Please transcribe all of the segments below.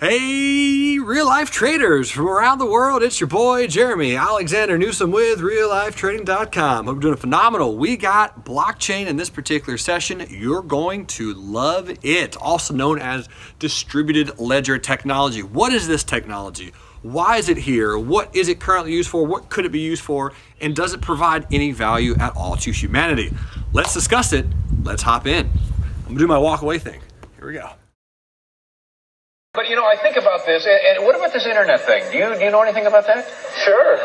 Hey, real-life traders from around the world, it's your boy Jeremy Alexander Newsom with reallifetrading.com. Hope you're doing phenomenal. We got blockchain in this particular session. You're going to love it. Also known as distributed ledger technology. What is this technology? Why is it here? What is it currently used for? What could it be used for? And does it provide any value at all to humanity? Let's discuss it. Let's hop in. I'm gonna do my walk away thing. Here we go. But you know, I think about this, and what about this internet thing? Do you know anything about that? Sure.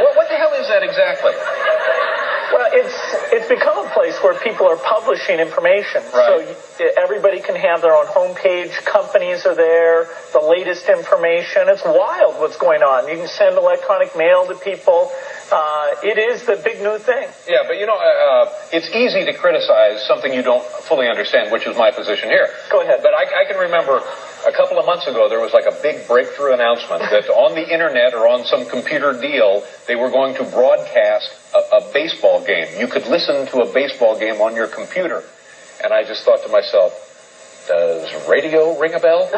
What the hell is that exactly? Well, it's become a place where people are publishing information. Right. So everybody can have their own homepage. Companies are there. The latest information. It's wild what's going on. You can send electronic mail to people. It is the big new thing. Yeah, but you know, it's easy to criticize something you don't fully understand, which is my position here. Go ahead. But I can remember a couple of months ago, there was like a big breakthrough announcement that on the internet or on some computer deal, they were going to broadcast a baseball game. You could listen to a baseball game on your computer. And I just thought to myself, does radio ring a bell? You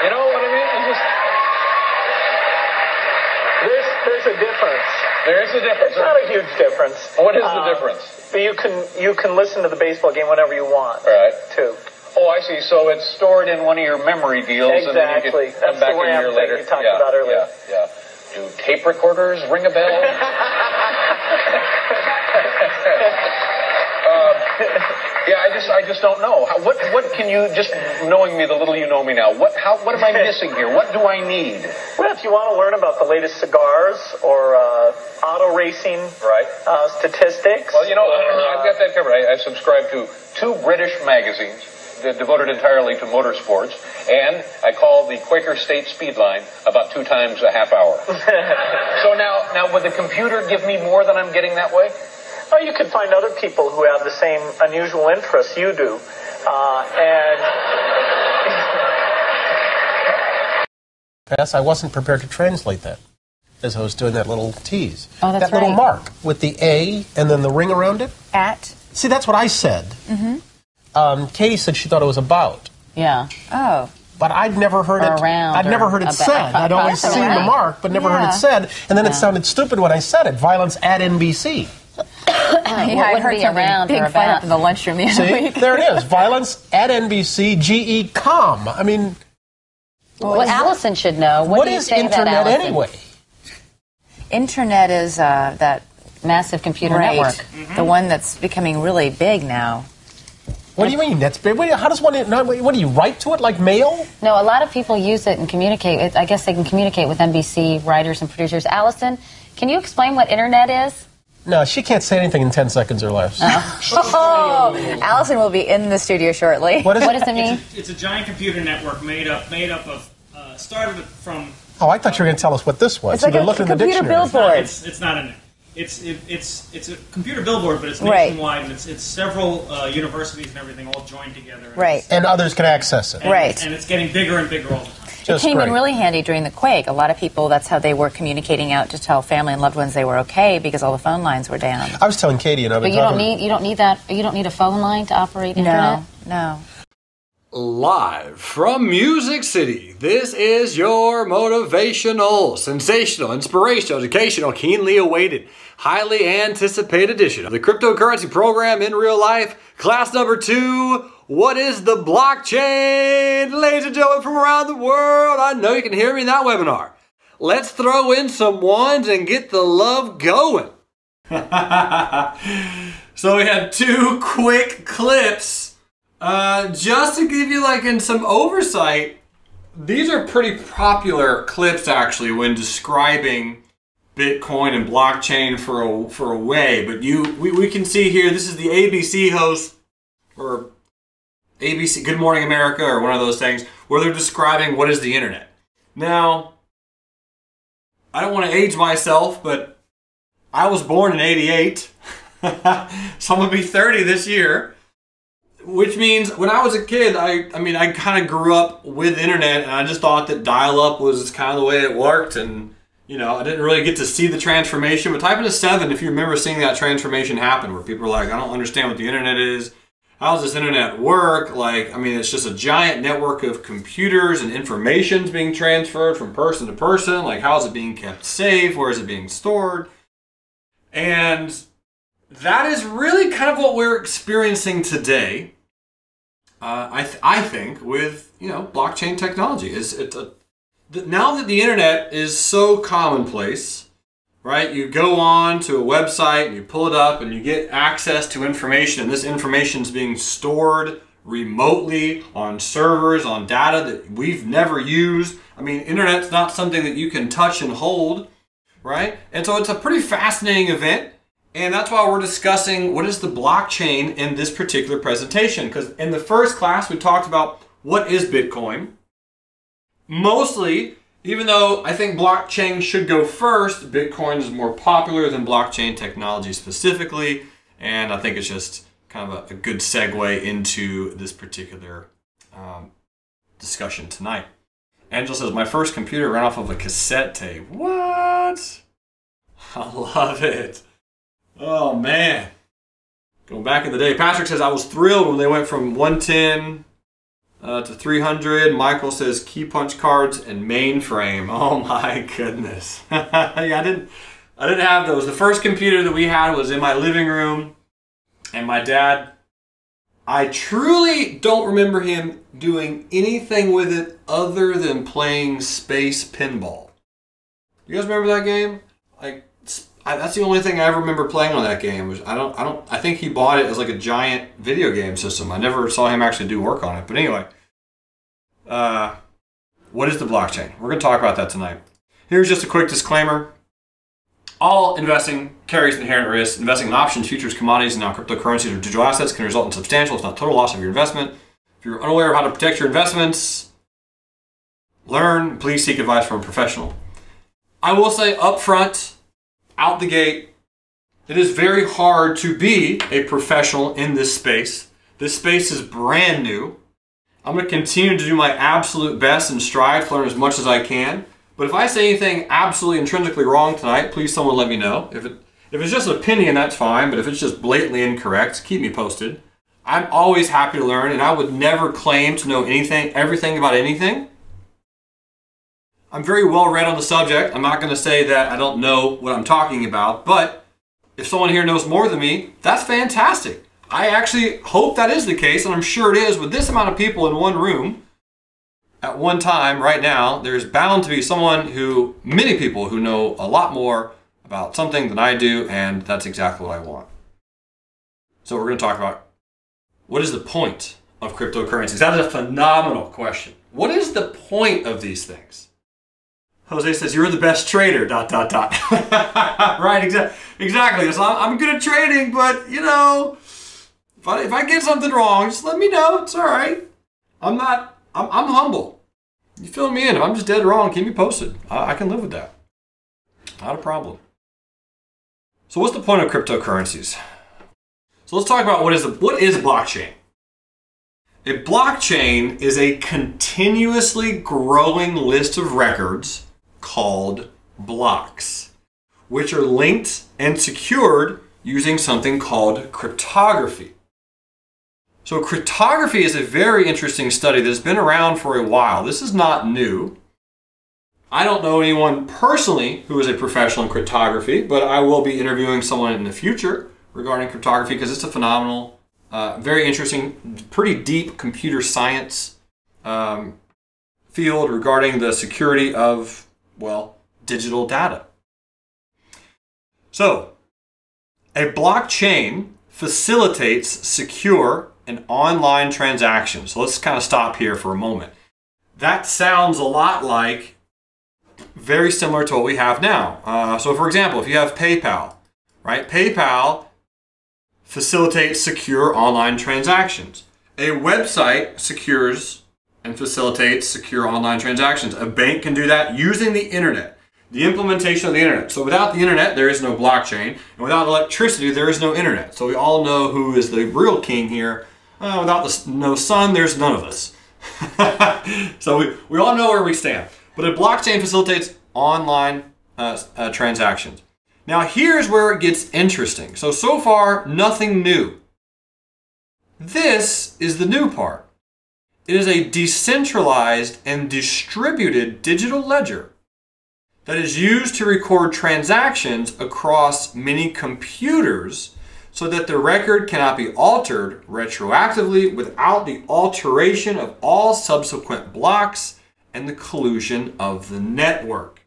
know what I mean? There's a difference. There is a difference. It's not a huge difference. What is the difference? But you can listen to the baseball game whenever you want. Right. Too. Oh, I see. So it's stored in one of your memory deals, Exactly. and then you can come That's back the a year RAM later. that you talked about earlier. Yeah. Do tape recorders ring a bell? I just don't know. What can you, just knowing me the little you know me now, what am I missing here? What do I need? Well, if you want to learn about the latest cigars or auto racing statistics. Well, you know, I've got that covered. I subscribe to 2 British magazines devoted entirely to motorsports, and I call the Quaker State Speed Line about 2 times a half hour. So now, would the computer give me more than I'm getting that way? Or you could find other people who have the same unusual interests you do. I wasn't prepared to translate that as I was doing that little tease. Oh, that's that little mark with the A and then the ring around it. At. See, that's what I said. Mm-hmm. Katie said she thought it was about. Yeah. Oh. But I'd never heard it. Around. I'd never heard it said. I'd always seen the mark, but never heard it said. And then it sounded stupid when I said it. Violence at NBC. I heard around big fight up in the lunchroom the other week. There it is. Violence at NBC. GE.com. I mean. Well, Allison should know. What is internet anyway? Internet is that Massive computer network. Mm-hmm. The one that's becoming really big now. What do you mean? That's big. How does one? What do you write to it like mail? No, a lot of people use it and communicate. I guess they can communicate with NBC writers and producers. Allison, can you explain what internet is? No, she can't say anything in 10 seconds or less. Oh, Allison will be in the studio shortly. What does it mean? It's a giant computer network made up of started from. Oh, I thought you were going to tell us what this was. It's like a computer billboard. It's not in it. It's a computer billboard, but it's nationwide, and it's several universities and everything all joined together. Right. And others can access it. And it's getting bigger and bigger all the time. It came in really handy during the quake. A lot of people, that's how they were communicating out to tell family and loved ones they were okay because all the phone lines were down. I was telling Katie, and I've been talking. But you don't need that. You don't need a phone line to operate internet. No. Live from Music City, this is your motivational, sensational, inspirational, educational, keenly awaited, highly anticipated edition of the cryptocurrency program in real life, class number 2. What is the blockchain? Ladies and gentlemen from around the world, I know you can hear me in that webinar. Let's throw in some ones and get the love going. So we had 2 quick clips. Just to give you in some oversight, these are pretty popular clips actually when describing Bitcoin and blockchain for a way. But we can see here, this is the ABC host, or ABC Good Morning America, or one of those things, where they're describing what is the internet. Now, I don't want to age myself, but I was born in '88, so I'm going to be 30 this year. Which means when I was a kid, I kind of grew up with internet, and I just thought that dial-up was kind of the way it worked, and I didn't really get to see the transformation. But type in a 7 if you remember seeing that transformation happen, where people are like, I don't understand what the internet is. how does this internet work? Like, I mean, it's just a giant network of computers and information's being transferred from person to person. Like, how is it being kept safe? Where is it being stored? And that is really kind of what we're experiencing today. I think with, you know, blockchain technology. Now that the internet is so commonplace, right? You go on to a website and you pull it up and you get access to information, and this information is being stored remotely on servers, on data that we've never used. I mean, internet's not something that you can touch and hold, right? And so it's a pretty fascinating event, and that's why we're discussing what is the blockchain in this particular presentation. Because in the first class we talked about what is Bitcoin. Mostly, even though I think blockchain should go first, Bitcoin is more popular than blockchain technology specifically, and I think it's just kind of a good segue into this particular discussion tonight. Angela says, my first computer ran off of a cassette tape. What? I love it. Oh, man. Going back in the day. Patrick says, I was thrilled when they went from 110 to 300. Michael says key punch cards and mainframe. Oh my goodness. Yeah, I didn't have those. The first computer that we had was in my living room, and my dad, I truly don't remember him doing anything with it other than playing space pinball. You guys remember that game? Like, that's the only thing I ever remember playing on that game. I think he bought it as like a giant video game system. I never saw him actually do work on it. But anyway, what is the blockchain? We're going to talk about that tonight. Here's just a quick disclaimer. All investing carries inherent risks. Investing in options, futures, commodities, and now cryptocurrencies or digital assets can result in substantial, if not total, loss of your investment. If you're unaware of how to protect your investments, learn. Please seek advice from a professional. I will say up front, out the gate, it is very hard to be a professional in this space. This space is brand new. I'm going to continue to do my absolute best and strive to learn as much as I can. But if I say anything absolutely intrinsically wrong tonight, please someone let me know. If it's just an opinion, that's fine. But if it's just blatantly incorrect, keep me posted. I'm always happy to learn, and I would never claim to know everything about anything. I'm very well read on the subject. I'm not going to say that I don't know what I'm talking about, but if someone here knows more than me, that's fantastic. I actually hope that is the case, and I'm sure it is. With this amount of people in one room at one time right now, there's bound to be many people who know a lot more about something than I do, and that's exactly what I want. So we're going to talk about what is the point of cryptocurrencies. That is a phenomenal question. What is the point of these things? Jose says, you're the best trader, ... Right, exactly. So I'm good at trading, but, you know, if I get something wrong, just let me know. It's all right. I'm humble. You fill me in. If I'm just dead wrong, keep me posted. I can live with that. Not a problem. So what's the point of cryptocurrencies? So let's talk about what is blockchain. A blockchain is a continuously growing list of records called blocks, which are linked and secured using something called cryptography. So cryptography is a very interesting study that's been around for a while. This is not new. I don't know anyone personally who is a professional in cryptography, but I will be interviewing someone in the future regarding cryptography because it's a phenomenal, very interesting, pretty deep computer science field regarding the security of, well, digital data. So, a blockchain facilitates secure and online transactions. So let's kind of stop here for a moment. That sounds a lot like, very similar to what we have now. So for example, if you have PayPal, right? PayPal facilitates secure online transactions. A website secures and facilitates secure online transactions. A bank can do that using the internet, the implementation of the internet. So without the internet, there is no blockchain. And without electricity, there is no internet. So we all know who is the real king here. Without no sun, there's none of us. So we all know where we stand. But a blockchain facilitates online transactions. Now here's where it gets interesting. So far, nothing new. This is the new part. It is a decentralized and distributed digital ledger that is used to record transactions across many computers so that the record cannot be altered retroactively without the alteration of all subsequent blocks and the collusion of the network.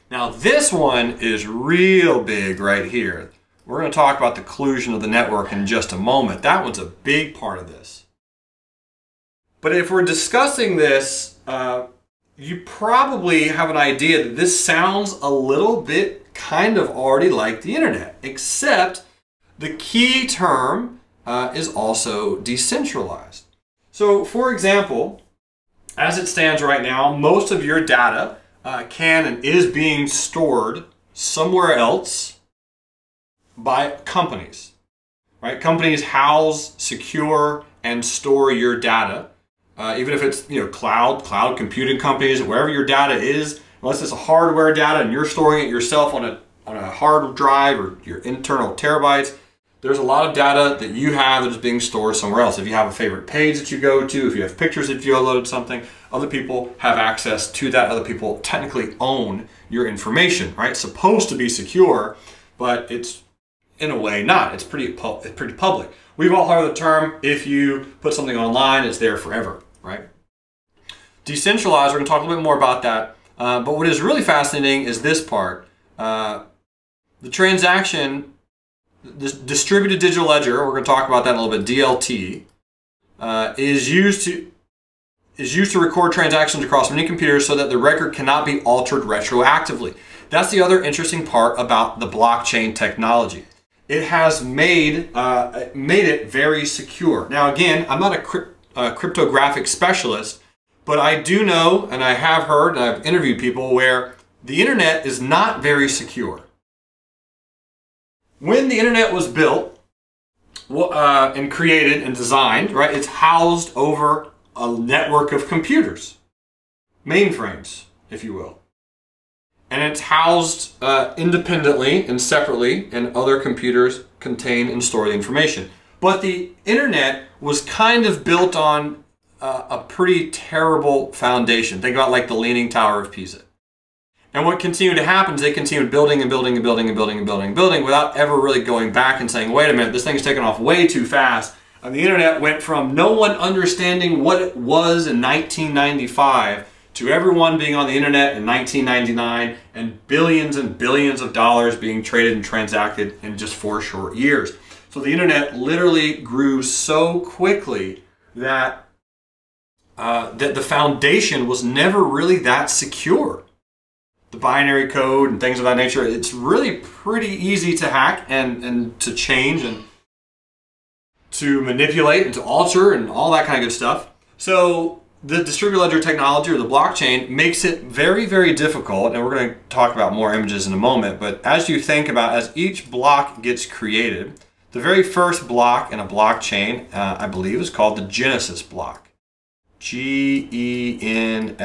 Now this one is real big right here. We're going to talk about the collusion of the network in just a moment. That one's a big part of this. But if we're discussing this, you probably have an idea that this sounds a little bit kind of already like the internet, except the key term is also decentralized. So for example, as it stands right now, most of your data can and is being stored somewhere else by companies, right? Companies house, secure, and store your data. Even if it's cloud computing companies, wherever your data is, unless it's a hardware data and you're storing it yourself on a hard drive or your internal terabytes, there's a lot of data that you have that is being stored somewhere else. If you have a favorite page that you go to, if you have pictures that you uploaded something, other people have access to that. Other people technically own your information, right? It's supposed to be secure, but it's in a way not. It's pretty public. We've all heard the term, if you put something online, it's there forever, right? Decentralized, we're going to talk a little bit more about that. But what is really fascinating is this part. The transaction, this distributed digital ledger, we're going to talk about that in a little bit, DLT, is used to record transactions across many computers so that the record cannot be altered retroactively. That's the other interesting part about the blockchain technology. It has made it very secure. Now again, I'm not a cryptographic specialist, but I do know, and I have heard, and I've interviewed people where the internet is not very secure. When the internet was built and created and designed, right, it's housed over a network of computers, mainframes, if you will. And it's housed independently and separately, and other computers contain and store the information. But the internet was kind of built on a pretty terrible foundation. Think about like the Leaning Tower of Pisa. And what continued to happen is they continued building and building and building and building and building and building without ever really going back and saying, wait a minute, this thing's taken off way too fast. And the internet went from no one understanding what it was in 1995 to everyone being on the internet in 1999 and billions of dollars being traded and transacted in just 4 short years. So the internet literally grew so quickly that the foundation was never really that secure. The binary code and things of that nature, it's really pretty easy to hack and to change and to manipulate and to alter and all that kind of good stuff. So the distributed ledger technology, or the blockchain, makes it very, very difficult, and we're going to talk about more images in a moment, but as you think about, as each block gets created, the very first block in a blockchain, I believe, is called the Genesis block. Genesis,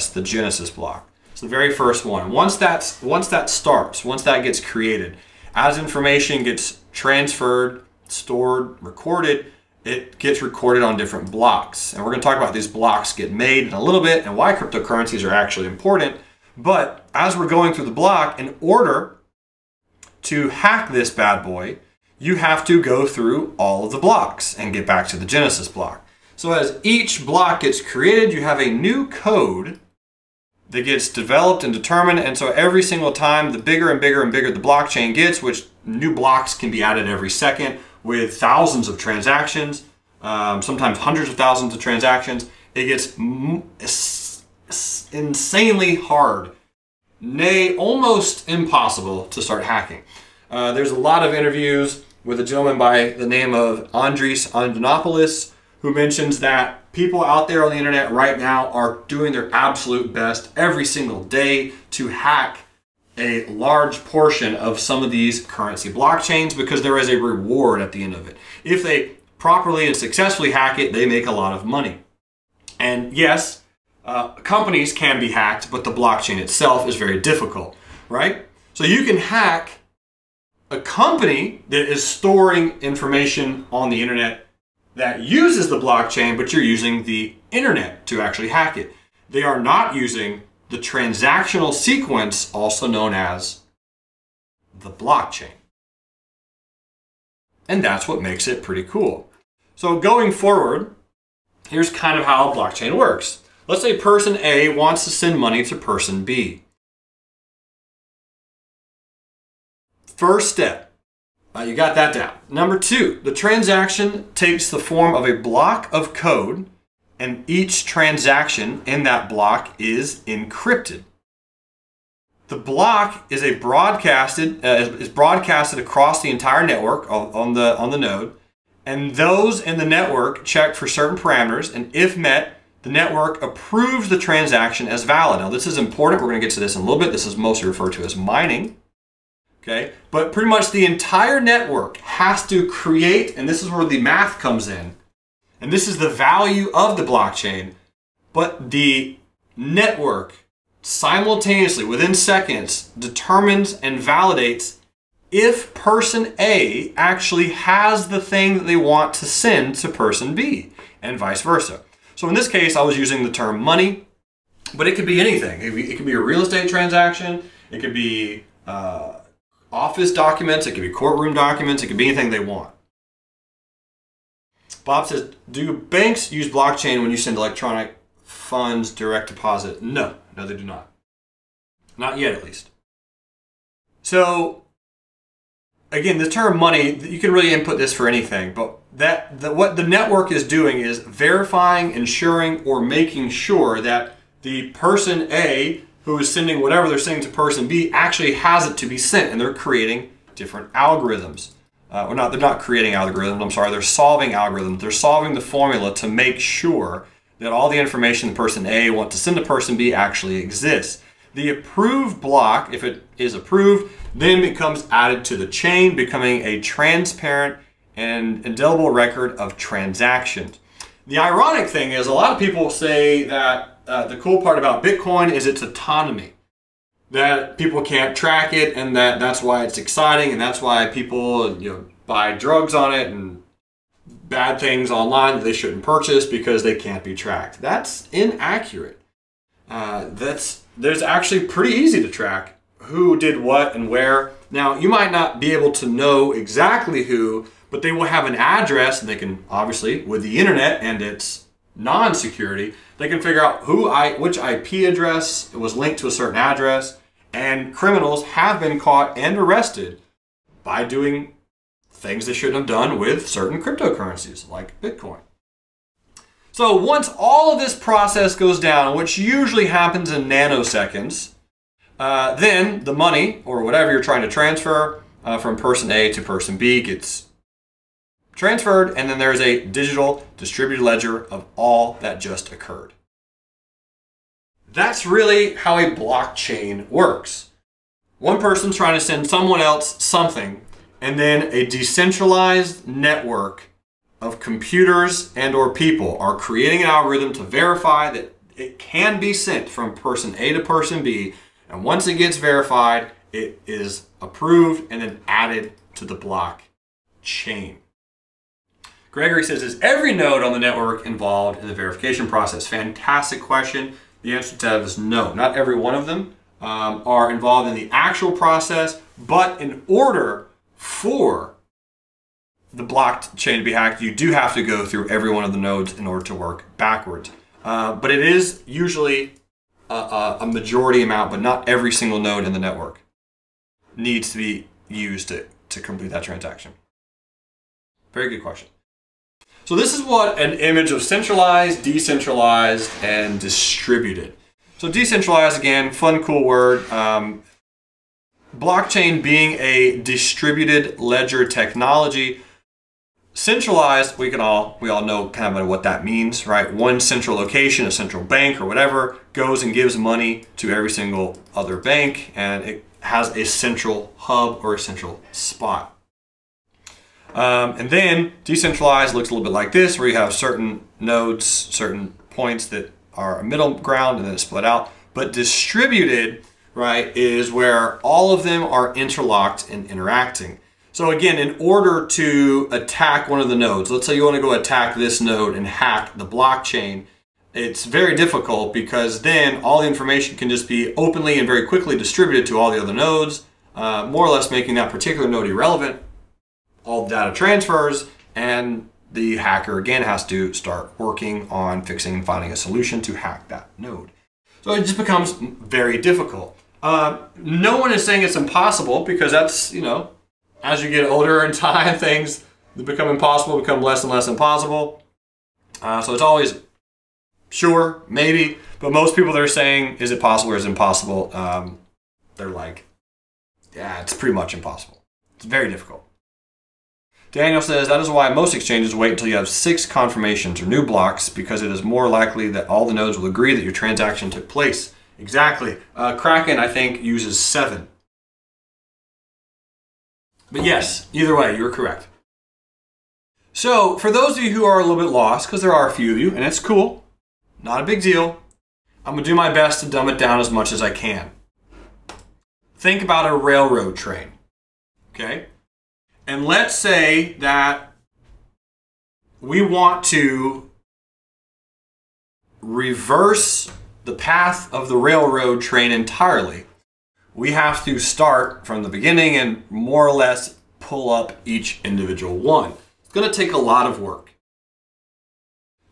the Genesis block. It's the very first one. Once that starts, once that gets created, as information gets transferred, stored, recorded, it gets recorded on different blocks. And we're going to talk about how these blocks get made in a little bit and why cryptocurrencies are actually important. But as we're going through the block, in order to hack this bad boy, you have to go through all of the blocks and get back to the Genesis block. So as each block gets created, you have a new code that gets developed and determined, and so every single time, the bigger and bigger and bigger the blockchain gets, which new blocks can be added every second with thousands of transactions, sometimes hundreds of thousands of transactions, it gets insanely hard, nay, almost impossible to start hacking. There's a lot of interviews with a gentleman by the name of Andris Antonopoulos, who mentions that people out there on the internet right now are doing their absolute best every single day to hack a large portion of some of these currency blockchains because there is a reward at the end of it. If they properly and successfully hack it, they make a lot of money. And yes, companies can be hacked, but the blockchain itself is very difficult, right? So you can hack a company that is storing information on the internet that uses the blockchain, but you're using the internet to actually hack it. They are not using the transactional sequence, also known as the blockchain. And that's what makes it pretty cool. So going forward, here's kind of how a blockchain works. Let's say person A wants to send money to person B. First step, you got that down. Number 2, the transaction takes the form of a block of code, and each transaction in that block is encrypted. The block is broadcasted across the entire network on the node, and those in the network check for certain parameters, and if met, the network approves the transaction as valid. Now this is important. We're going to get to this in a little bit. This is mostly referred to as mining. Okay, but pretty much the entire network has to create, and this is where the math comes in, and this is the value of the blockchain, but the network simultaneously, within seconds, determines and validates if person A actually has the thing that they want to send to person B, and vice versa. So in this case, I was using the term money, but it could be anything. It could be a real estate transaction, it could be office documents, it could be courtroom documents, it could be anything they want. Bob says, do banks use blockchain when you send electronic funds direct deposit? No, they do not. Not yet, at least. So, again, the term money, you can really input this for anything, but what the network is doing is verifying, ensuring, or making sure that the person A who is sending whatever they're sending to person B actually has it to be sent, and they're creating different algorithms. They're not creating algorithms, I'm sorry, they're solving algorithms. They're solving the formula to make sure that all the information the person A wants to send to person B actually exists. The approved block, if it is approved, then becomes added to the chain, becoming a transparent and indelible record of transactions. The ironic thing is a lot of people say that the cool part about Bitcoin is its autonomy, that people can't track it, and that's why it's exciting, and that's why people buy drugs on it and bad things online that they shouldn't purchase because they can't be tracked. That's inaccurate. There's actually pretty easy to track who did what and where. Now, you might not be able to know exactly who, but they will have an address, and they can, obviously, with the internet and its non-security, they can figure out which IP address was linked to a certain address, and criminals have been caught and arrested by doing things they shouldn't have done with certain cryptocurrencies, like Bitcoin. So once all of this process goes down, which usually happens in nanoseconds, then the money, or whatever you're trying to transfer from person A to person B, gets transferred, and then there's a digital distributed ledger of all that just occurred. That's really how a blockchain works. One person's trying to send someone else something, and then a decentralized network of computers and or people are creating an algorithm to verify that it can be sent from person A to person B, and once it gets verified, it is approved and then added to the blockchain. Gregory says, is every node on the network involved in the verification process? Fantastic question. The answer to that is no. Not every one of them are involved in the actual process, but in order for the blockchain to be hacked, you do have to go through every one of the nodes in order to work backwards. But it is usually a majority amount, but not every single node in the network needs to be used to complete that transaction. Very good question. So this is what an image of centralized, decentralized, and distributed. So decentralized, again, fun, cool word. Blockchain being a distributed ledger technology. Centralized, we all know kind of what that means, right? One central location, a central bank or whatever, goes and gives money to every single other bank, and it has a central hub or a central spot. And then decentralized looks a little bit like this, where you have certain nodes, certain points that are a middle ground, and then it's split out. But distributed right, is where all of them are interlocked and interacting. So again, in order to attack one of the nodes, let's say you want to go attack this node and hack the blockchain, it's very difficult because then all the information can just be openly and very quickly distributed to all the other nodes, more or less making that particular node irrelevant. All the data transfers, and the hacker again has to start working on fixing and finding a solution to hack that node. So it just becomes very difficult. No one is saying it's impossible, because that's, you know, as you get older in time, things become impossible, become less and less impossible. So it's always sure, maybe, but most people that are saying, is it possible or is it impossible? They're like, yeah, it's pretty much impossible. It's very difficult. Daniel says, that is why most exchanges wait until you have 6 confirmations or new blocks, because it is more likely that all the nodes will agree that your transaction took place. Exactly. Kraken, I think, uses 7. But yes, either way, you're correct. So, for those of you who are a little bit lost, because there are a few of you, and it's cool, not a big deal, I'm going to do my best to dumb it down as much as I can. Think about a railroad train, okay? And let's say that we want to reverse the path of the railroad train entirely. We have to start from the beginning and more or less pull up each individual one. It's going to take a lot of work.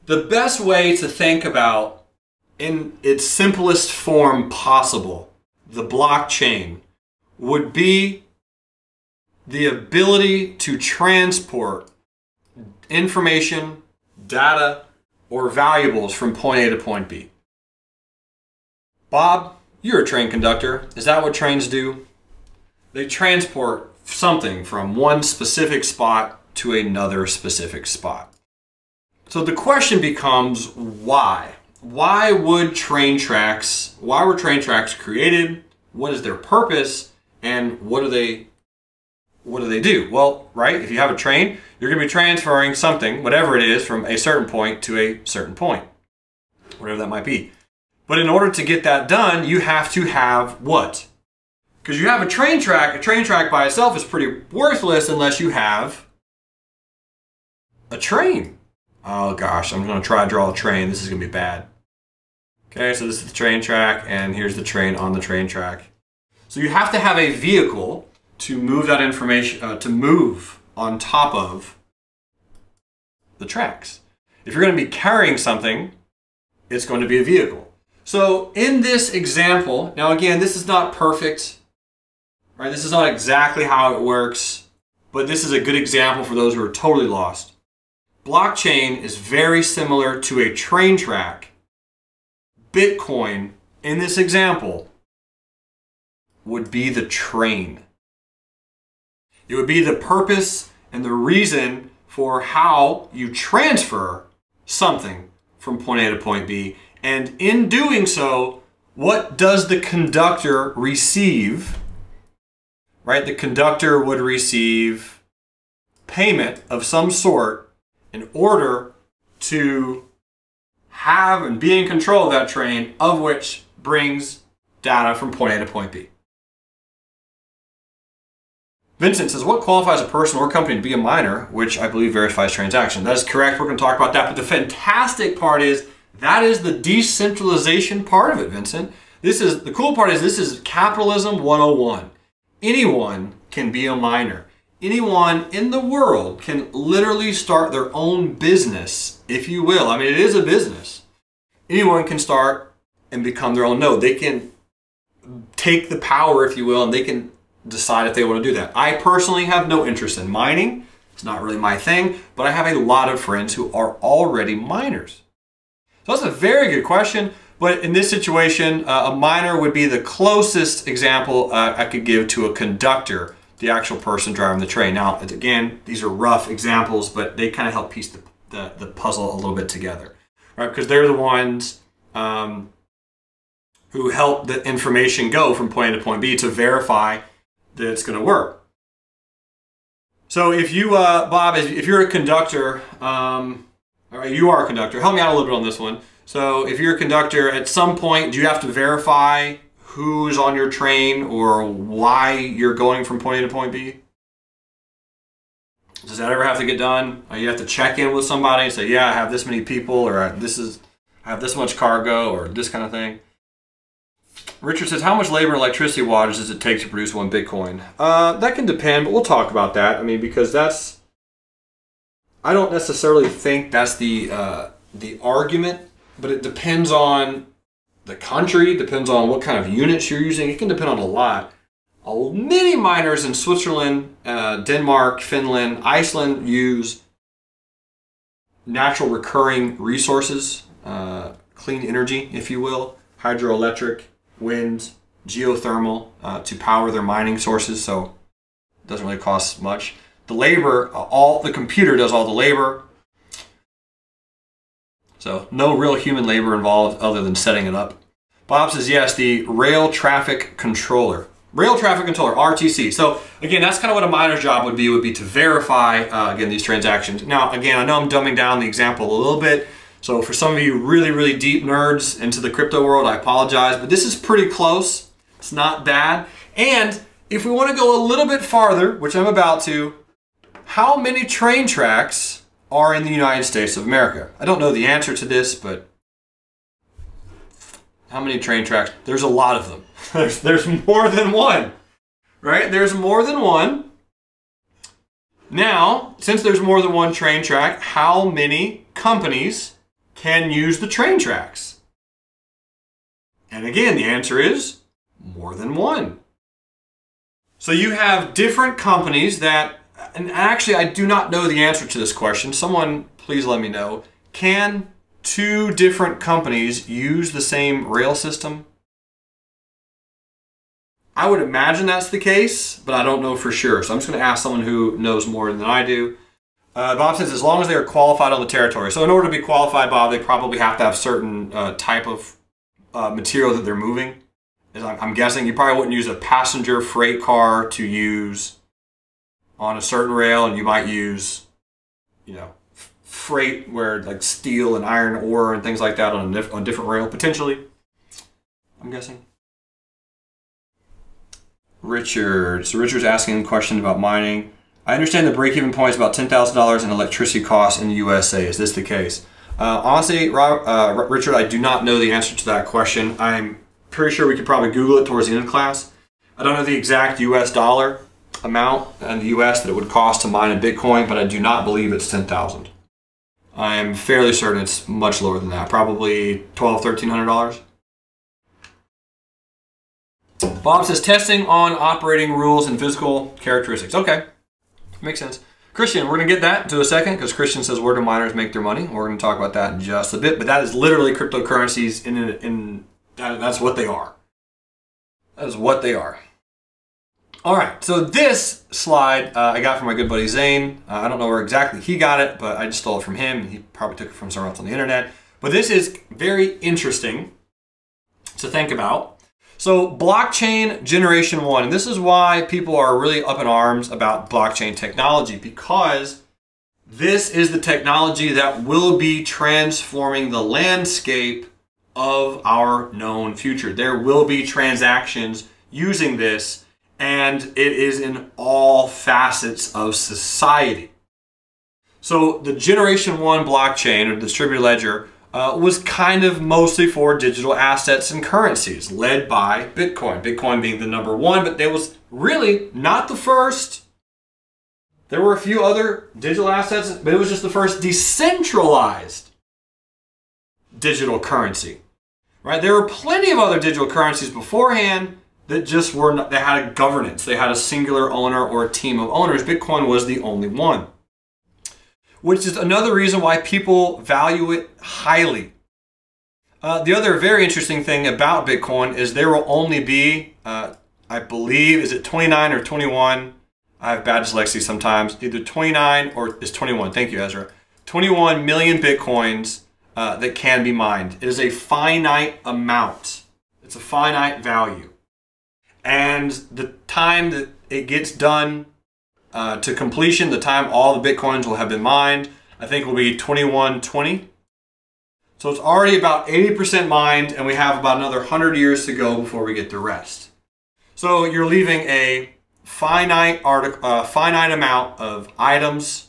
The best way to think about, in its simplest form possible, the blockchain would be the ability to transport information, data, or valuables from point A to point B. Bob, you're a train conductor. Is that what trains do? They transport something from one specific spot to another specific spot. So the question becomes, why? Why were train tracks created? What is their purpose? And what do they do? Well, right, if you have a train, you're going to be transferring something, whatever it is, from a certain point to a certain point, whatever that might be. But in order to get that done, you have to have what? Because you have a train track by itself is pretty worthless unless you have a train. Oh gosh, I'm going to try to draw a train. This is going to be bad. Okay, so this is the train track, and here's the train on the train track. So you have to have a vehicle to move that information, to move on top of the tracks. If you're going to be carrying something, it's going to be a vehicle. So in this example, now again, this is not perfect, right? This is not exactly how it works, but this is a good example for those who are totally lost. Blockchain is very similar to a train track. Bitcoin, in this example, would be the train. It would be the purpose and the reason for how you transfer something from point A to point B. And in doing so, what does the conductor receive? Right? The conductor would receive payment of some sort in order to have and be in control of that train, of which brings data from point A to point B. Vincent says, what qualifies a person or company to be a miner, which I believe verifies transaction? That is correct. We're going to talk about that. But the fantastic part is, that is the decentralization part of it, Vincent. The cool part is, this is capitalism 101. Anyone can be a miner. Anyone in the world can literally start their own business, if you will. I mean, it is a business. Anyone can start and become their own node. They can take the power, if you will, and they can decide if they want to do that. I personally have no interest in mining. It's not really my thing, but I have a lot of friends who are already miners. So that's a very good question, but in this situation, a miner would be the closest example I could give to a conductor, the actual person driving the train. Now, again, these are rough examples, but they kind of help piece the puzzle a little bit together, right? Because they're the ones who help the information go from point A to point B to verify that it's going to work. So if you, Bob, if you're a conductor, or you are a conductor, help me out a little bit on this one. So if you're a conductor, at some point, do you have to verify who's on your train or why you're going from point A to point B? Does that ever have to get done? You have to check in with somebody and say, yeah, I have this many people, or I have this much cargo, or this kind of thing. Richard says, how much labor and electricity wattage does it take to produce one Bitcoin? That can depend, but we'll talk about that. I mean, because I don't necessarily think that's the argument, but it depends on the country, depends on what kind of units you're using. It can depend on a lot. Many miners in Switzerland, Denmark, Finland, Iceland use natural recurring resources, clean energy, if you will, hydroelectric, wind, geothermal, to power their mining sources, so it doesn't really cost much. The labor, the computer does all the labor, so no real human labor involved other than setting it up. Bob says, yes, the Rail Traffic Controller. Rail Traffic Controller, RTC. So again, that's kind of what a miner's job would be to verify, again, these transactions. Now, again, I know I'm dumbing down the example a little bit. So for some of you really, really deep nerds into the crypto world, I apologize, but this is pretty close. It's not bad. And if we want to go a little bit farther, which I'm about to, how many train tracks are in the United States of America? I don't know the answer to this, but how many train tracks? There's a lot of them. There's more than one, right? There's more than one. Now, since there's more than one train track, how many companies can use the train tracks? And again, the answer is more than one. So you have different companies that, and actually I do not know the answer to this question. Someone please let me know. Can two different companies use the same rail system? I would imagine that's the case, but I don't know for sure. So I'm just going to ask someone who knows more than I do. Bob says, as long as they are qualified on the territory. So in order to be qualified, Bob, they probably have to have certain type of material that they're moving. As I'm guessing you probably wouldn't use a passenger freight car to use on a certain rail, and you might use, freight where like steel and iron ore and things like that on a different rail, potentially. I'm guessing. Richard. So Richard's asking a question about mining. I understand the break-even point is about $10,000 in electricity costs in the USA. Is this the case? Honestly, Richard, I do not know the answer to that question. I'm pretty sure we could probably Google it towards the end of class. I don't know the exact US dollar amount in the US that it would cost to mine a Bitcoin, but I do not believe it's 10,000. I am fairly certain it's much lower than that, probably $1,200, $1,300. Bob says testing on operating rules and physical characteristics. Okay, makes sense. Christian, we're going to get that into a second because Christian says where do miners make their money? We're going to talk about that in just a bit, but that is literally cryptocurrencies that's what they are. That is what they are. All right, so this slide I got from my good buddy Zane. I don't know where exactly he got it, but I just stole it from him, and he probably took it from somewhere else on the internet. But this is very interesting to think about. So blockchain generation 1, and this is why people are really up in arms about blockchain technology, because this is the technology that will be transforming the landscape of our known future. There will be transactions using this, and it is in all facets of society. So the generation 1 blockchain or distributed ledger was kind of mostly for digital assets and currencies, led by Bitcoin. Bitcoin being the number 1, but it was really not the first. There were a few other digital assets, but it was just the first decentralized digital currency. Right? There were plenty of other digital currencies beforehand that just were not, they had a governance. They had a singular owner or a team of owners. Bitcoin was the only one, which is another reason why people value it highly. The other very interesting thing about Bitcoin is there will only be, I believe, is it 29 or 21? I have bad dyslexia sometimes. Either 29 or it's 21. Thank you, Ezra. 21 million Bitcoins that can be mined. It is a finite amount. It's a finite value. And the time that it gets done to completion, the time all the Bitcoins will have been mined, I think will be 2120. So it's already about 80% mined, and we have about another 100 years to go before we get the rest. So you're leaving a finite amount of items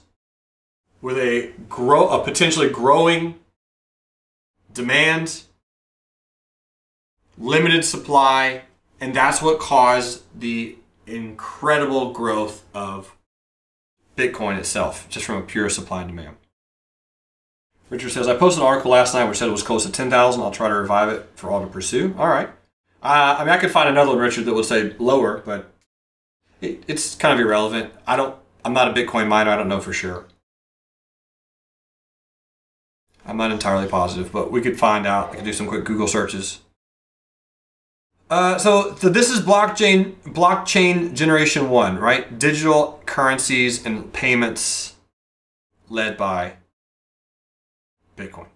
with a potentially growing demand, limited supply, and that's what caused the incredible growth of Bitcoin itself, just from a pure supply and demand. Richard says, I posted an article last night which said it was close to 10,000. I'll try to revive it for all to pursue. All right. I mean, I could find another one, Richard, that would say lower, but it's kind of irrelevant. I'm not a Bitcoin miner. I don't know for sure. I'm not entirely positive, but we could find out. I could do some quick Google searches. So this is blockchain generation 1, right? Digital currencies and payments led by Bitcoin.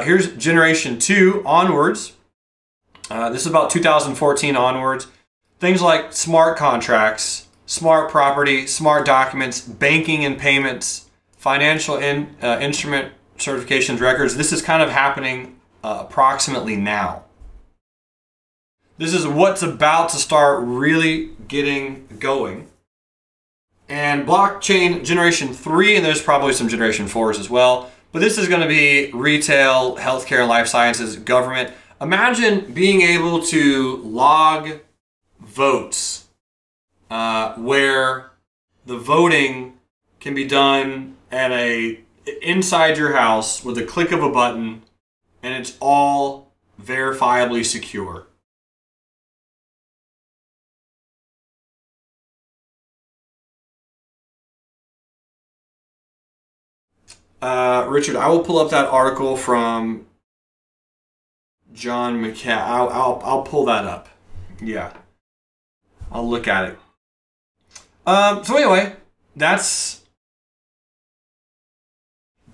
Here's generation 2 onwards. This is about 2014 onwards. Things like smart contracts, smart property, smart documents, banking and payments, financial instrument certifications records. This is kind of happening approximately now. This is what's about to start really getting going. And blockchain generation 3, and there's probably some generation 4s as well, but this is going to be retail, healthcare, and life sciences, government. Imagine being able to log votes where the voting can be done at inside your house with a click of a button, and it's all verifiably secure. Richard, I will pull up that article from John McCann. I'll pull that up. Yeah. I'll look at it. So anyway, that's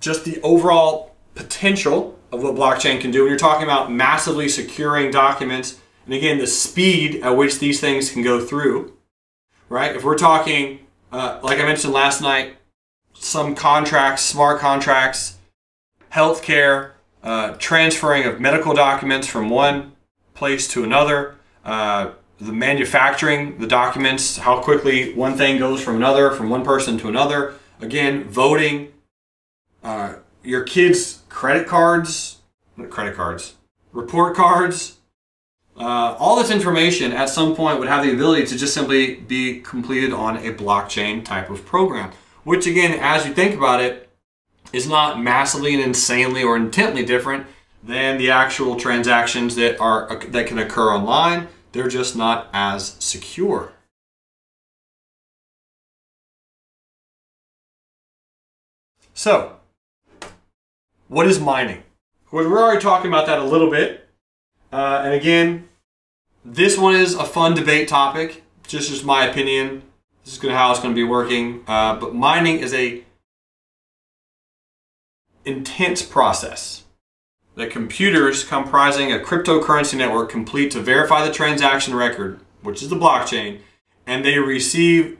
just the overall potential of what blockchain can do. When you're talking about massively securing documents, and again, the speed at which these things can go through, right? If we're talking, like I mentioned last night, some contracts, smart contracts, healthcare, transferring of medical documents from one place to another, the manufacturing, the documents, how quickly one thing goes from another, from one person to another. Again, voting, your kids' report cards, all this information at some point would have the ability to just simply be completed on a blockchain type of program. Which again, as you think about it, is not massively and insanely or intently different than the actual transactions that can occur online. They're just not as secure. So, what is mining? Well, we're already talking about that a little bit. And again, this one is a fun debate topic, just my opinion. This is how it's going to be working. But mining is a intense process that computers comprising a cryptocurrency network complete to verify the transaction record, which is the blockchain, and they receive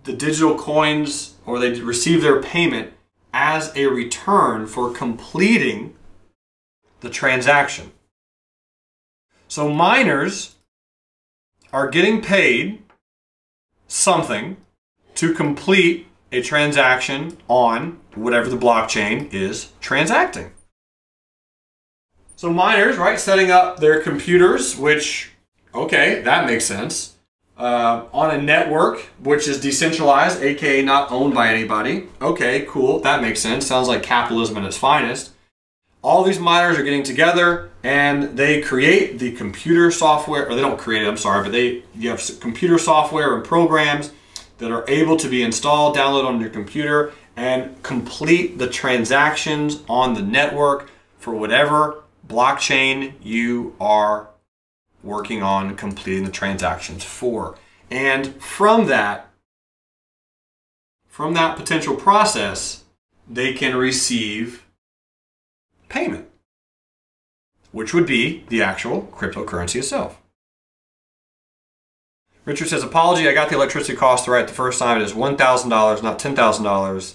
the digital coins, or they receive their payment as a return for completing the transaction. So miners are getting paid something to complete a transaction on whatever the blockchain is transacting. So miners, right, setting up their computers, which, okay, that makes sense, on a network which is decentralized, aka not owned by anybody. Okay, cool, that makes sense. Sounds like capitalism at its finest. All these miners are getting together and they create the computer software, or they don't create it, I'm sorry, but you have computer software and programs that are able to be installed, downloaded on your computer, and complete the transactions on the network for whatever blockchain you are working on completing the transactions for. And from that potential process, they can receive payment, which would be the actual cryptocurrency itself. Richard says, apology, I got the electricity cost right the first time. It is $1,000, not $10,000.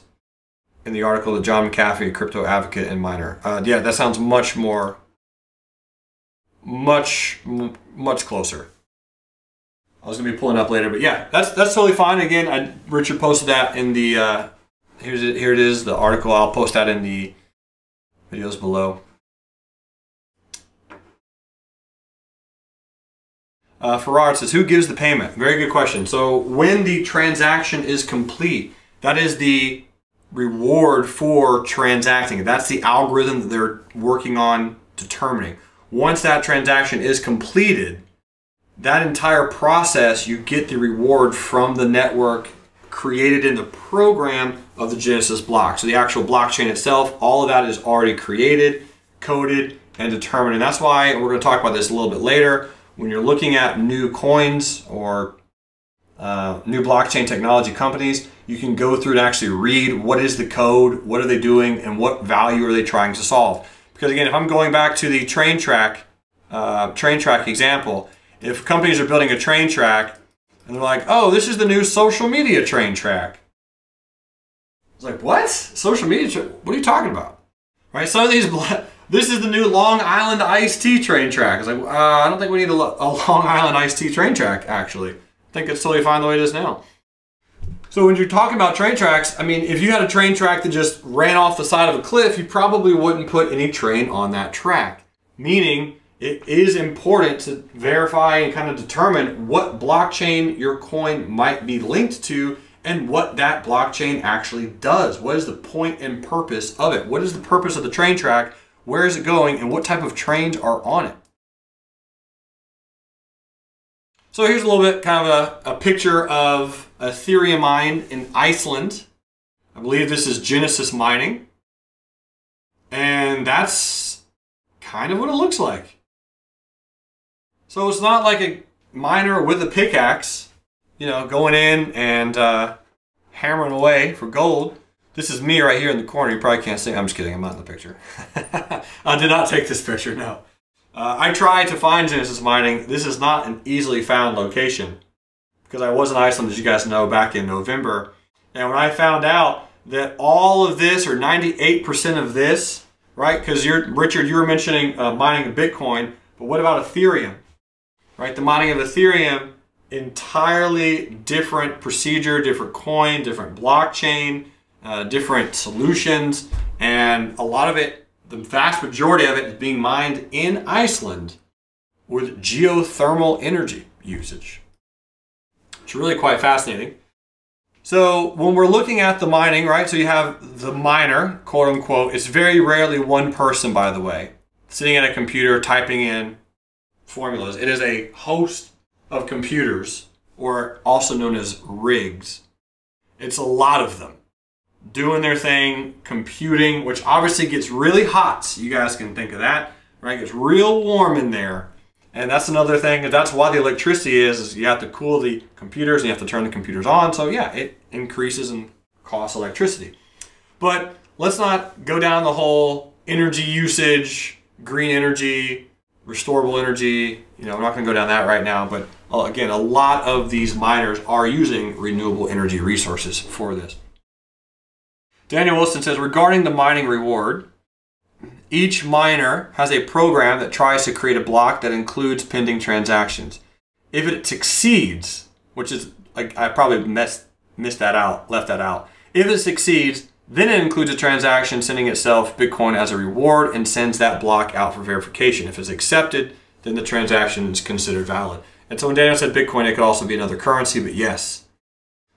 in the article, the John McAfee, crypto advocate and miner. Yeah, that sounds much closer. I was gonna be pulling up later, but yeah, that's totally fine. Again, Richard posted that in the here it is, the article. I'll post that in the videos below. Farrar says, who gives the payment? Very good question. So when the transaction is complete, that is the reward for transacting. That's the algorithm that they're working on determining. Once that transaction is completed, that entire process, you get the reward from the network created in the program of the Genesis block. So the actual blockchain itself, all of that is already created, coded, and determined. And that's why, and we're going to talk about this a little bit later, when you're looking at new coins or new blockchain technology companies, you can go through and actually read what is the code, what are they doing, and what value are they trying to solve. Because again, if I'm going back to the train track example, if companies are building a train track and they're like, oh, this is the new social media train track. It's like, what? Social media? What are you talking about? Right? Some of these, this is the new Long Island iced tea train track. It's like, I don't think we need a Long Island iced tea train track, actually. I think it's totally fine the way it is now. So when you're talking about train tracks, I mean, if you had a train track that just ran off the side of a cliff, you probably wouldn't put any train on that track. Meaning, it is important to verify and kind of determine what blockchain your coin might be linked to and what that blockchain actually does. What is the point and purpose of it? What is the purpose of the train track? Where is it going? And what type of trains are on it? So here's a little bit kind of a picture of Ethereum mine in Iceland. I believe this is Genesis mining. And that's kind of what it looks like. So it's not like a miner with a pickaxe, you know, going in and hammering away for gold. This is me right here in the corner. You probably can't see. I'm just kidding. I'm not in the picture. I did not take this picture, no. I tried to find Genesis mining. This is not an easily found location because I was in Iceland, as you guys know, back in November. And when I found out that all of this, or 98% of this, right? Because Richard, you were mentioning mining of Bitcoin, but what about Ethereum? Right, the mining of Ethereum, entirely different procedure, different coin, different blockchain, different solutions, and a lot of it, the vast majority of it is being mined in Iceland with geothermal energy usage. It's really quite fascinating. So when we're looking at the mining, right, so you have the miner, quote unquote, it's very rarely one person, by the way, sitting at a computer typing in formulas. It is a host of computers, or also known as rigs. It's a lot of them doing their thing, computing, which obviously gets really hot. So you guys can think of that, right? It gets real warm in there. And that's another thing. That's why the electricity is you have to cool the computers and you have to turn the computers on. So yeah, it increases and costs electricity. But let's not go down the whole energy usage, green energy, restorable energy, you know, we're not going to go down that right now, but again, a lot of these miners are using renewable energy resources for this. Daniel Wilson says, regarding the mining reward, each miner has a program that tries to create a block that includes pending transactions. If it succeeds, which is, I probably missed that out, left that out. If it succeeds, then it includes a transaction sending itself Bitcoin as a reward and sends that block out for verification. If it's accepted, then the transaction is considered valid. And so when Daniel said Bitcoin, it could also be another currency, but yes.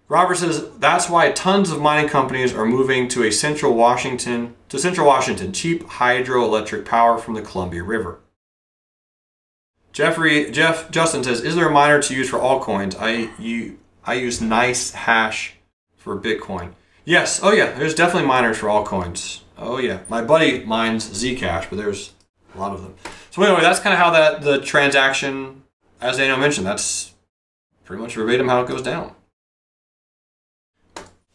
Robert says, that's why tons of mining companies are moving to Central Washington, cheap hydroelectric power from the Columbia River. Justin says, is there a miner to use for altcoins? I use Nice Hash for Bitcoin. Yes, oh yeah, there's definitely miners for altcoins. Oh yeah, my buddy mines Zcash, but there's a lot of them. So anyway, that's kind of how the transaction, as Daniel mentioned, that's pretty much verbatim how it goes down.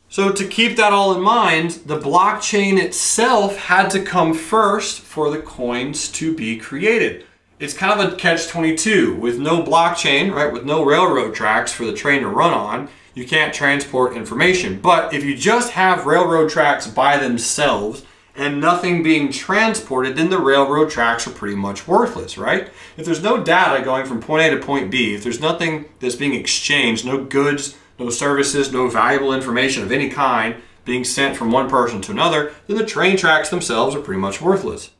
So to keep that all in mind, the blockchain itself had to come first for the coins to be created. it's kind of a catch-22. With no blockchain, right, with no railroad tracks for the train to run on, you can't transport information. But if you just have railroad tracks by themselves and nothing being transported, then the railroad tracks are pretty much worthless, right? If there's no data going from point A to point B, if there's nothing that's being exchanged, no goods, no services, no valuable information of any kind being sent from one person to another, then the train tracks themselves are pretty much worthless.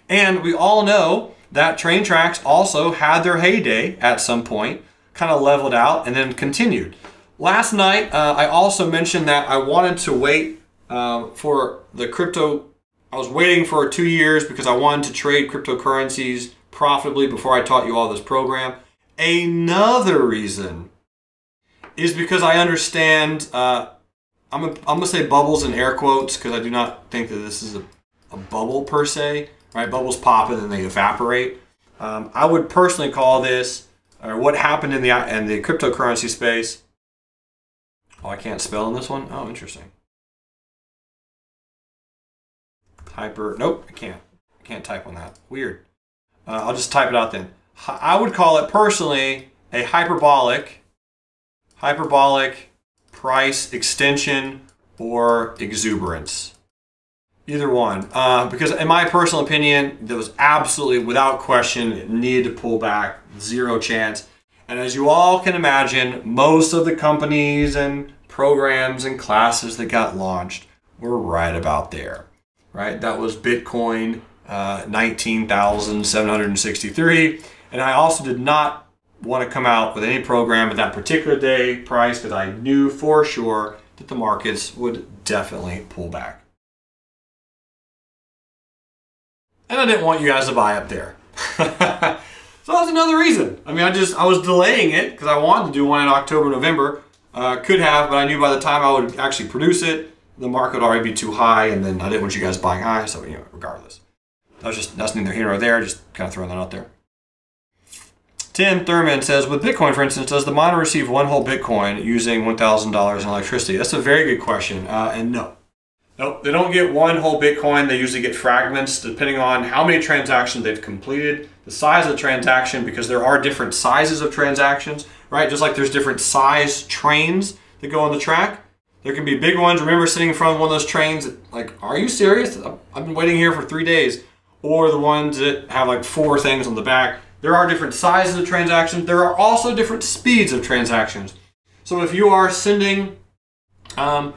And we all know that train tracks also had their heyday at some point, kind of leveled out and then continued. Last night, I also mentioned that I wanted to wait for the crypto. I was waiting for 2 years because I wanted to trade cryptocurrencies profitably before I taught you all this program. Another reason is because I understand, I'm gonna say bubbles in air quotes because I do not think that this is a bubble per se, right? Bubbles pop and then they evaporate. I would personally call this, or what happened in the cryptocurrency space. Oh, I can't spell in this one? Oh, interesting. Nope, I can't. I can't type on that. Weird. I'll just type it out then. I would call it personally a hyperbolic price extension or exuberance. Either one. Because in my personal opinion, there was absolutely, without question, it needed to pull back. Zero chance. And as you all can imagine, most of the companies and programs and classes that got launched were right about there. Right? That was Bitcoin 19,763. And I also did not want to come out with any program at that particular day price because I knew for sure that the markets would definitely pull back. And I didn't want you guys to buy up there. So that's another reason. I mean, I was delaying it because I wanted to do one in October, November. Could have, but I knew by the time I would actually produce it, the market would already be too high, and then I didn't want you guys buying high, so regardless. That's neither here nor there, just kind of throwing that out there. Tim Thurman says, with Bitcoin, for instance, does the miner receive one whole Bitcoin using $1,000 in electricity? That's a very good question, and no. Nope, they don't get one whole Bitcoin. They usually get fragments depending on how many transactions they've completed, the size of the transaction, because there are different sizes of transactions, right? Just like there's different size trains that go on the track. There can be big ones. Remember sitting in front of one of those trains, like, are you serious? I've been waiting here for 3 days. Or the ones that have like 4 things on the back. There are different sizes of transactions. There are also different speeds of transactions. So if you are sending, well,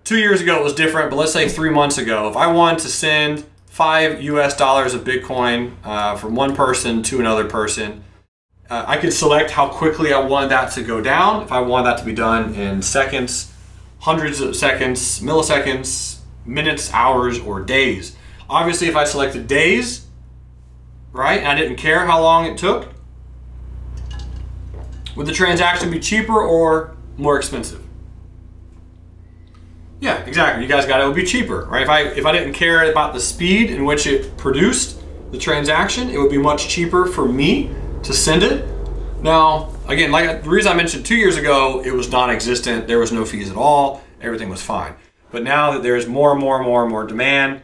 2 years ago it was different, but let's say 3 months ago, if I wanted to send $5 US of Bitcoin from one person to another person, I could select how quickly I wanted that to go down. If I wanted that to be done in seconds, hundreds of seconds, milliseconds, minutes, hours, or days. Obviously, if I selected days, right, and I didn't care how long it took, would the transaction be cheaper or more expensive? Yeah, exactly. You guys got it. It would be cheaper, right? If I didn't care about the speed in which it produced the transaction, it would be much cheaper for me to send it. Now, again, like the reason I mentioned 2 years ago, it was non-existent. There was no fees at all. Everything was fine. But now that there is more and more demand,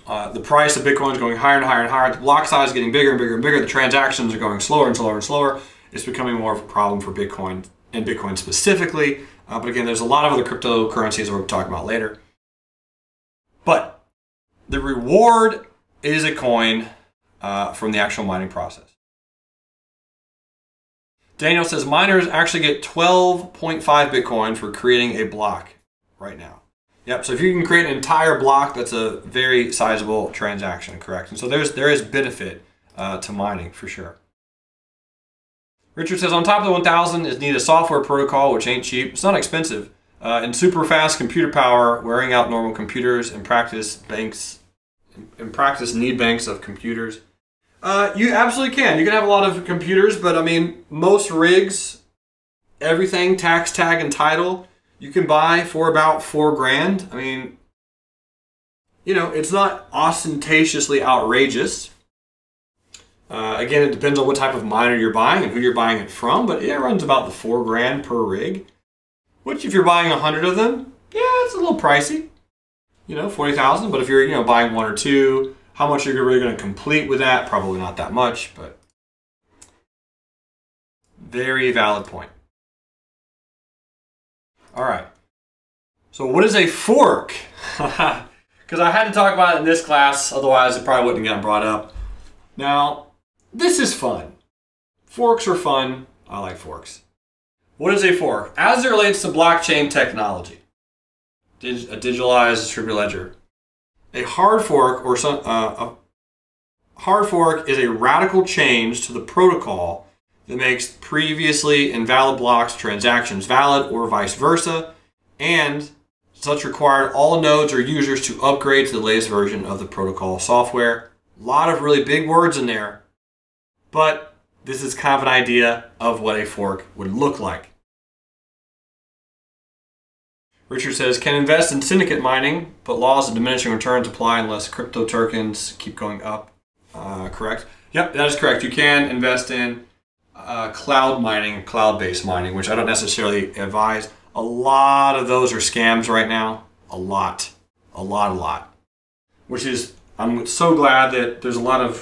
the price of Bitcoin is going higher and higher and higher. The block size is getting bigger and bigger and bigger. The transactions are going slower and slower and slower. It's becoming more of a problem for Bitcoin and Bitcoin specifically. But again, there's a lot of other cryptocurrencies that we'll talk about later. But the reward is a coin from the actual mining process. Daniel says miners actually get 12.5 Bitcoin for creating a block right now. Yep, so if you can create an entire block, that's a very sizable transaction, correct? And so there is benefit to mining for sure. Richard says on top of the 1000 is need a software protocol, which ain't cheap. It's not expensive. And super fast computer power, wearing out normal computers, and practice need banks of computers. You absolutely can. You can have a lot of computers, but I mean, most rigs, everything, tax, tag, and title, you can buy for about $4 grand. I mean, it's not ostentatiously outrageous. Again, it depends on what type of miner you're buying and who you're buying it from, but it runs about the $4 grand per rig. Which, if you're buying 100 of them, yeah, it's a little pricey. 40,000. But if you're, buying 1 or 2, How much are you really going to complete with that? Probably not that much, but very valid point. All right. So what is a fork? Because I had to talk about it in this class, otherwise it probably wouldn't have gotten brought up. Now, this is fun. Forks are fun. I like forks. What is a fork? As it relates to blockchain technology, a digitalized distributed ledger, a hard fork a hard fork is a radical change to the protocol that makes previously invalid blocks transactions valid or vice versa, and such required all nodes or users to upgrade to the latest version of the protocol software. A lot of really big words in there, but this is kind of an idea of what a fork would look like. Richard says, can invest in syndicate mining, but laws of diminishing returns apply unless crypto tokens keep going up. Correct? Yep, that is correct. You can invest in cloud mining, cloud-based mining, which I don't necessarily advise. A lot of those are scams right now. A lot. Which is, I'm so glad that there's a lot of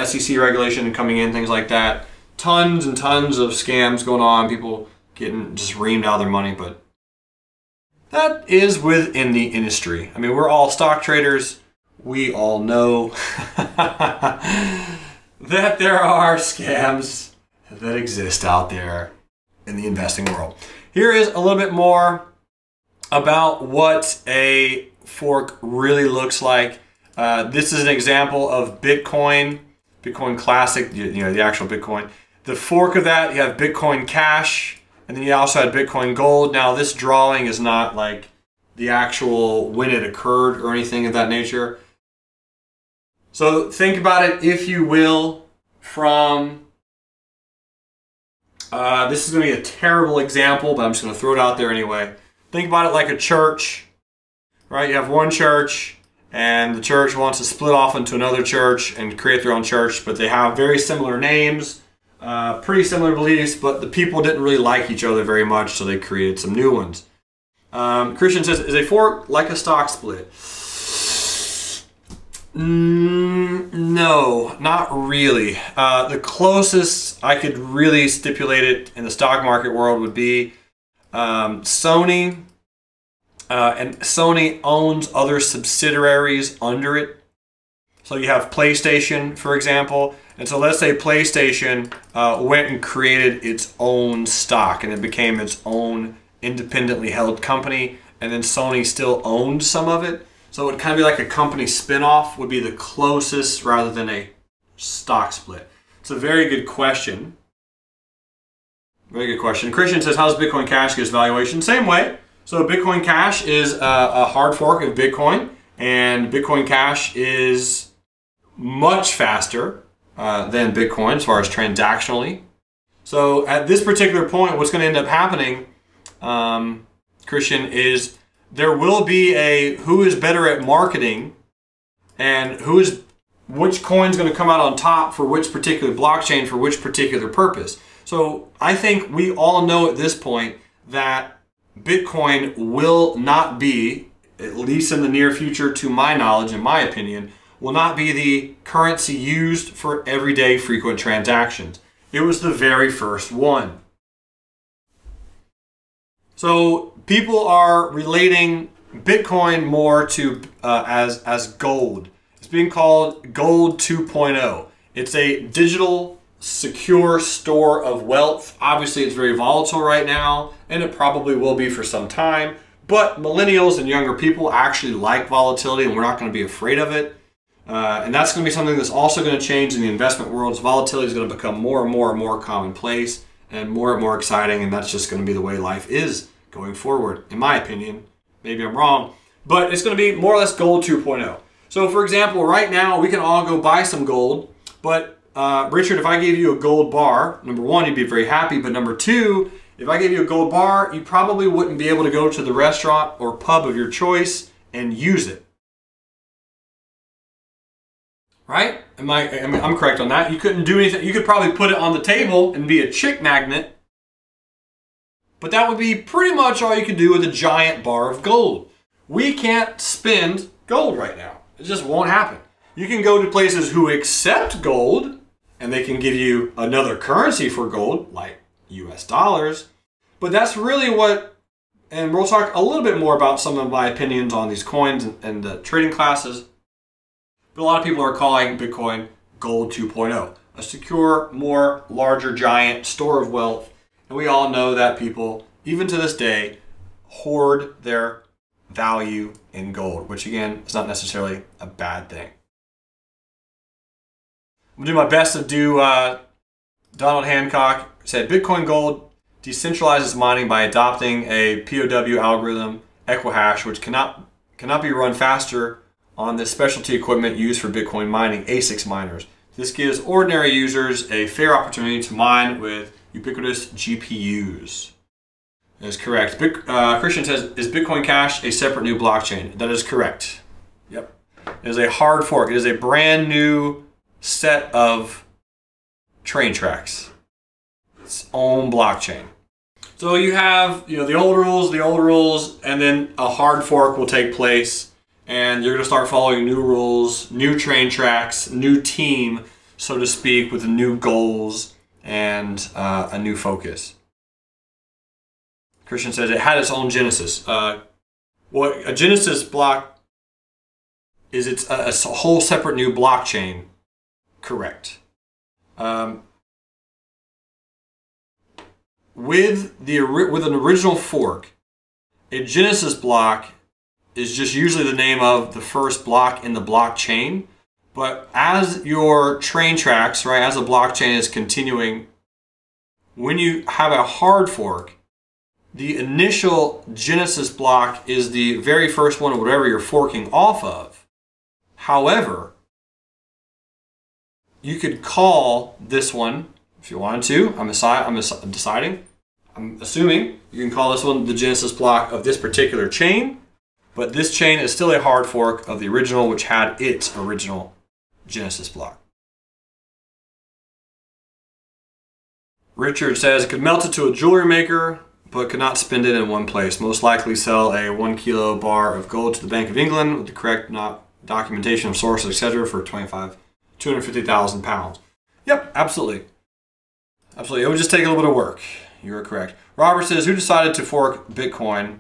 SEC regulation coming in, things like that. Tons and tons of scams going on. People getting just reamed out of their money, but that is within the industry. I mean, we're all stock traders. We all know that there are scams that exist out there in the investing world. Here is a little bit more about what a fork really looks like. This is an example of Bitcoin Classic, the actual Bitcoin. The fork of that, you have Bitcoin Cash, and then you also had Bitcoin Gold. Now this drawing is not like the actual when it occurred or anything of that nature. So think about it, if you will, from, this is going to be a terrible example, but I'm just going to throw it out there anyway. Think about it like a church, right? You have one church, and the church wants to split off into another church and create their own church, but they have very similar names, pretty similar beliefs, but the people didn't really like each other very much, so they created some new ones. Christian says, is a fork like a stock split? No, not really. The closest I could really stipulate it in the stock market world would be Sony. And Sony owns other subsidiaries under it. So you have PlayStation, for example. And so let's say PlayStation went and created its own stock and it became its own independently held company. And then Sony still owned some of it. So it would kind of be like a company spin-off would be the closest rather than a stock split. It's a very good question. Very good question. Christian says, how does Bitcoin Cash get its valuation? Same way. So Bitcoin Cash is a hard fork of Bitcoin, and Bitcoin Cash is much faster than Bitcoin as far as transactionally. So at this particular point, what's going to end up happening, Christian, is there will be a who is better at marketing and which coin's going to come out on top for which particular blockchain for which particular purpose. So I think we all know at this point that Bitcoin will not be, at least in the near future to my knowledge, in my opinion, will not be the currency used for everyday frequent transactions. It was the very first one. So people are relating Bitcoin more to as gold. It's being called Gold 2.0. It's a digital secure store of wealth. Obviously it's very volatile right now, and it probably will be for some time, but millennials and younger people actually like volatility, and we're not going to be afraid of it. And that's going to be something that's also going to change in the investment world. Volatility is going to become more and more commonplace and more exciting, and that's just going to be the way life is going forward, in my opinion. Maybe I'm wrong, but it's going to be more or less Gold 2.0. So for example, right now we can all go buy some gold, but Richard, if I gave you a gold bar, number one, you'd be very happy, but number two, if I gave you a gold bar, you probably wouldn't be able to go to the restaurant or pub of your choice and use it. Right? I'm correct on that. You couldn't do anything. You could probably put it on the table and be a chick magnet, but that would be pretty much all you could do with a giant bar of gold. We can't spend gold right now. It just won't happen. You can go to places who accept gold, and they can give you another currency for gold, like US dollars. But that's really what, and we'll talk a little bit more about some of my opinions on these coins and the trading classes. But a lot of people are calling Bitcoin Gold 2.0, a secure, more larger, giant store of wealth. And we all know that people, even to this day, hoard their value in gold, which again is not necessarily a bad thing. I'm gonna do my best to do Donald Hancock said Bitcoin Gold decentralizes mining by adopting a POW algorithm, Equihash, which cannot be run faster on this specialty equipment used for Bitcoin mining, ASICs miners. This gives ordinary users a fair opportunity to mine with ubiquitous GPUs. That is correct. Christian says, is Bitcoin Cash a separate new blockchain? That is correct. Yep. It is a hard fork. It is a brand new set of train tracks. Its own blockchain. So you have, the old rules, and then a hard fork will take place, and you're going to start following new rules, new train tracks, new team, so to speak, with new goals and a new focus. Christian says it had its own genesis. What a genesis block is, it's a whole separate new blockchain. Correct. With an original fork, a genesis block is just usually the name of the first block in the blockchain. But as your train tracks, right, as the blockchain is continuing, when you have a hard fork, the initial genesis block is the very first one of whatever you're forking off of. However, you could call this one, if you wanted to, I'm assuming you can call this one the genesis block of this particular chain, but this chain is still a hard fork of the original, which had its original genesis block. Richard says it could melt it to a jewelry maker, but could not spend it in one place. Most likely sell a 1 kilo bar of gold to the Bank of England with the correct documentation of sources, etc. for 250,000 pounds. Yep, absolutely. Absolutely. It would just take a little bit of work. You are correct. Robert says, who decided to fork Bitcoin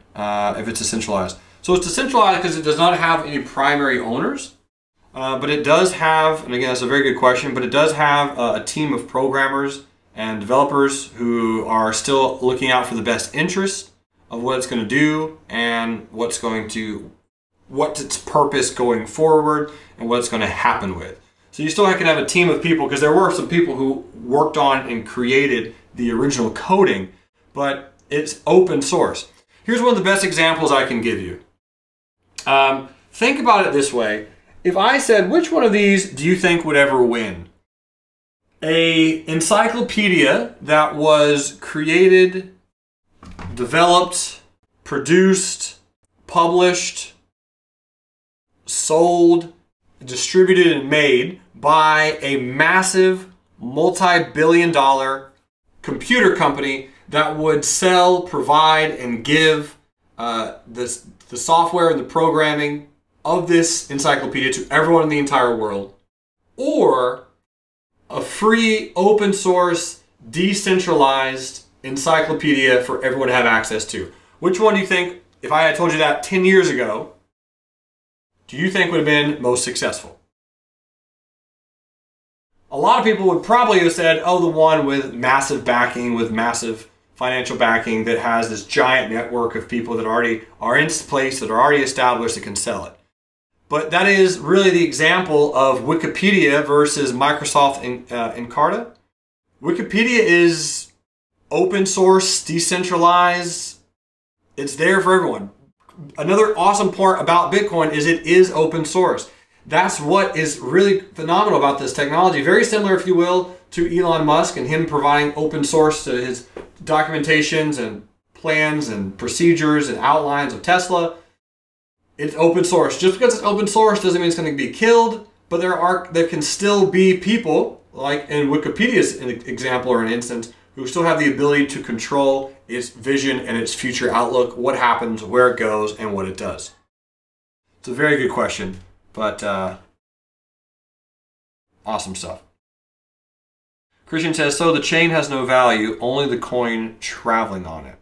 if it's decentralized? So it's decentralized because it does not have any primary owners, but it does have, and again, that's a very good question, but it does have a team of programmers and developers who are still looking out for the best interests of what it's going to do and what's its purpose going forward and what it's going to happen with. So you still can have a team of people, because there were some people who worked on and created the original coding, but it's open source. Here's one of the best examples I can give you. Think about it this way. If I said, which one of these do you think would ever win? A encyclopedia that was created, developed, produced, published, sold, distributed, and made by a massive multi-billion-dollar computer company that would sell, provide, and give the software and the programming of this encyclopedia to everyone in the entire world, or a free, open source, decentralized encyclopedia for everyone to have access to. Which one do you think, if I had told you that 10 years ago, do you think would have been most successful? A lot of people would probably have said, oh, the one with massive backing, with massive financial backing, that has this giant network of people that already are in place, that are already established, that can sell it. But that is really the example of Wikipedia versus Microsoft Encarta. Wikipedia is open source, decentralized. It's there for everyone. Another awesome part about Bitcoin is it is open source. That's what is really phenomenal about this technology. Very similar, if you will, to Elon Musk and him providing open source to his documentations and plans and procedures and outlines of Tesla. It's open source. Just because it's open source doesn't mean it's going to be killed, but there can still be people, like in Wikipedia's example or an instance, who still have the ability to control its vision and its future outlook, what happens, where it goes, and what it does. It's a very good question, but Awesome stuff. Christian says, so the chain has no value, only the coin traveling on it.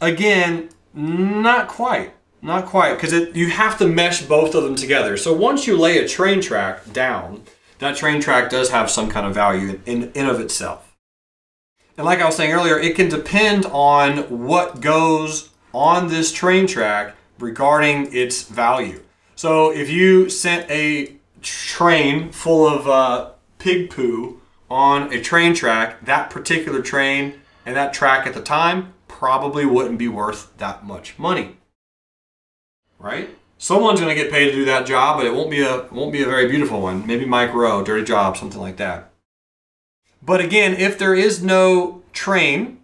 Again, not quite. Not quite, because you have to mesh both of them together. So once you lay a train track down, that train track does have some kind of value in of itself. And like I was saying earlier, it can depend on what goes on this train track regarding its value. So if you sent a train full of pig poo on a train track, that particular train and that track at the time probably wouldn't be worth that much money. Right? Someone's going to get paid to do that job, but it won't be a very beautiful one. Maybe Mike Rowe, dirty job, something like that. But again, if there is no train,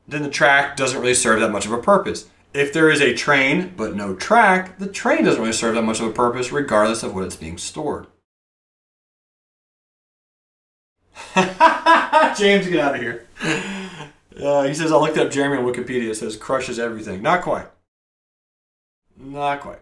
then the track doesn't really serve that much of a purpose. If there is a train but no track, the train doesn't really serve that much of a purpose regardless of what it's being stored. James, get out of here. He says, I looked up Jeremy on Wikipedia. It says crushes everything. Not quite. Not quite.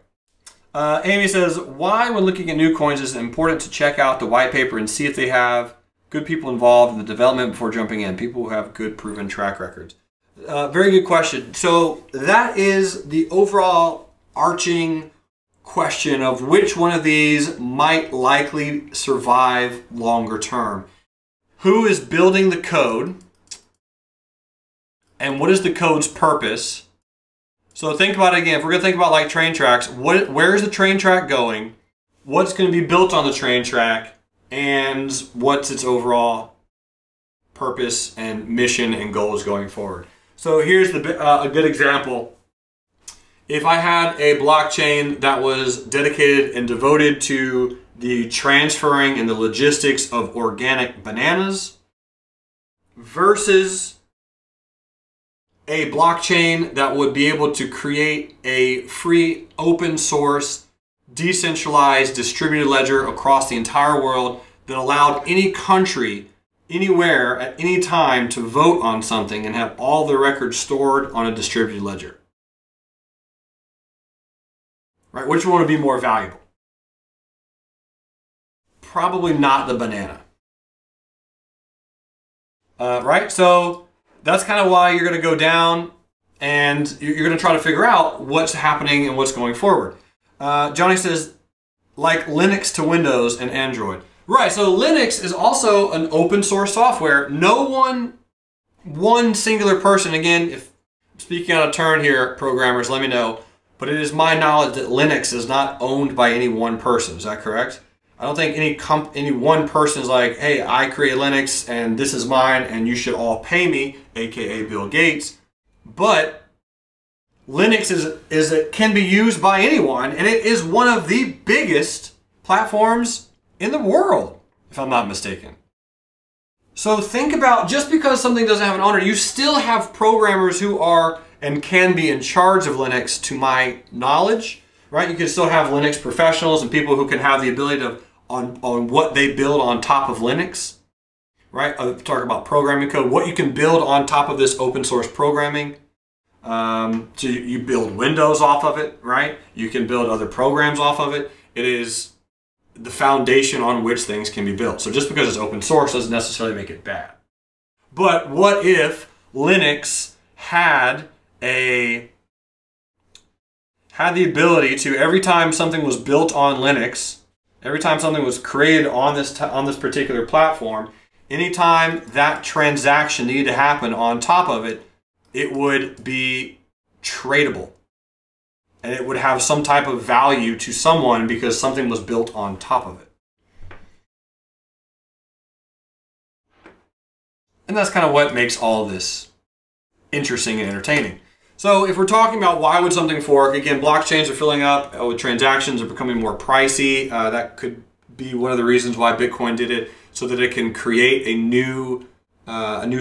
Amy says, why, when looking at new coins, is it important to check out the white paper and see if they have good people involved in the development before jumping in? People who have good proven track records. Very good question. So that is the overall arching question of which one of these might likely survive longer term. Who is building the code? And what is the code's purpose? So think about it again. If we're going to think about like train tracks, where is the train track going? What's going to be built on the train track? And what's its overall purpose and mission and goals going forward? So here's a good example. If I had a blockchain that was dedicated and devoted to the transferring and the logistics of organic bananas versus a blockchain that would be able to create a free, open source, decentralized, distributed ledger across the entire world that allowed any country, anywhere, at any time to vote on something and have all the records stored on a distributed ledger. Right? Which one would be more valuable? Probably not the banana. Right? So that's kind of why you're going to go down and you're going to try to figure out what's happening and what's going forward. Johnny says, like Linux to Windows and Android. Right, so Linux is also an open source software. No one singular person, again, if speaking out of turn here, programmers, let me know, but it is my knowledge that Linux is not owned by any one person. Is that correct? I don't think any one person is like, hey, I create Linux and this is mine and you should all pay me, aka Bill Gates. But Linux can be used by anyone, and it is one of the biggest platforms in the world, if I'm not mistaken. So think about, just because something doesn't have an owner, you still have programmers who are and can be in charge of Linux, to my knowledge. Right? You can still have Linux professionals and people who can have the ability to on what they build on top of Linux. Right? Talk about programming code, what you can build on top of this open source programming. So you build Windows off of it, right? You can build other programs off of it. It is the foundation on which things can be built. So just because it's open source doesn't necessarily make it bad. But what if Linux had the ability to, every time something was built on Linux, every time something was created on this particular platform, anytime that transaction needed to happen on top of it, it would be tradable. And it would have some type of value to someone because something was built on top of it. And that's kind of what makes all of this interesting and entertaining. So if we're talking about why would something fork, again, blockchains are filling up, transactions are becoming more pricey. That could be one of the reasons why Bitcoin did it, so that it can create a new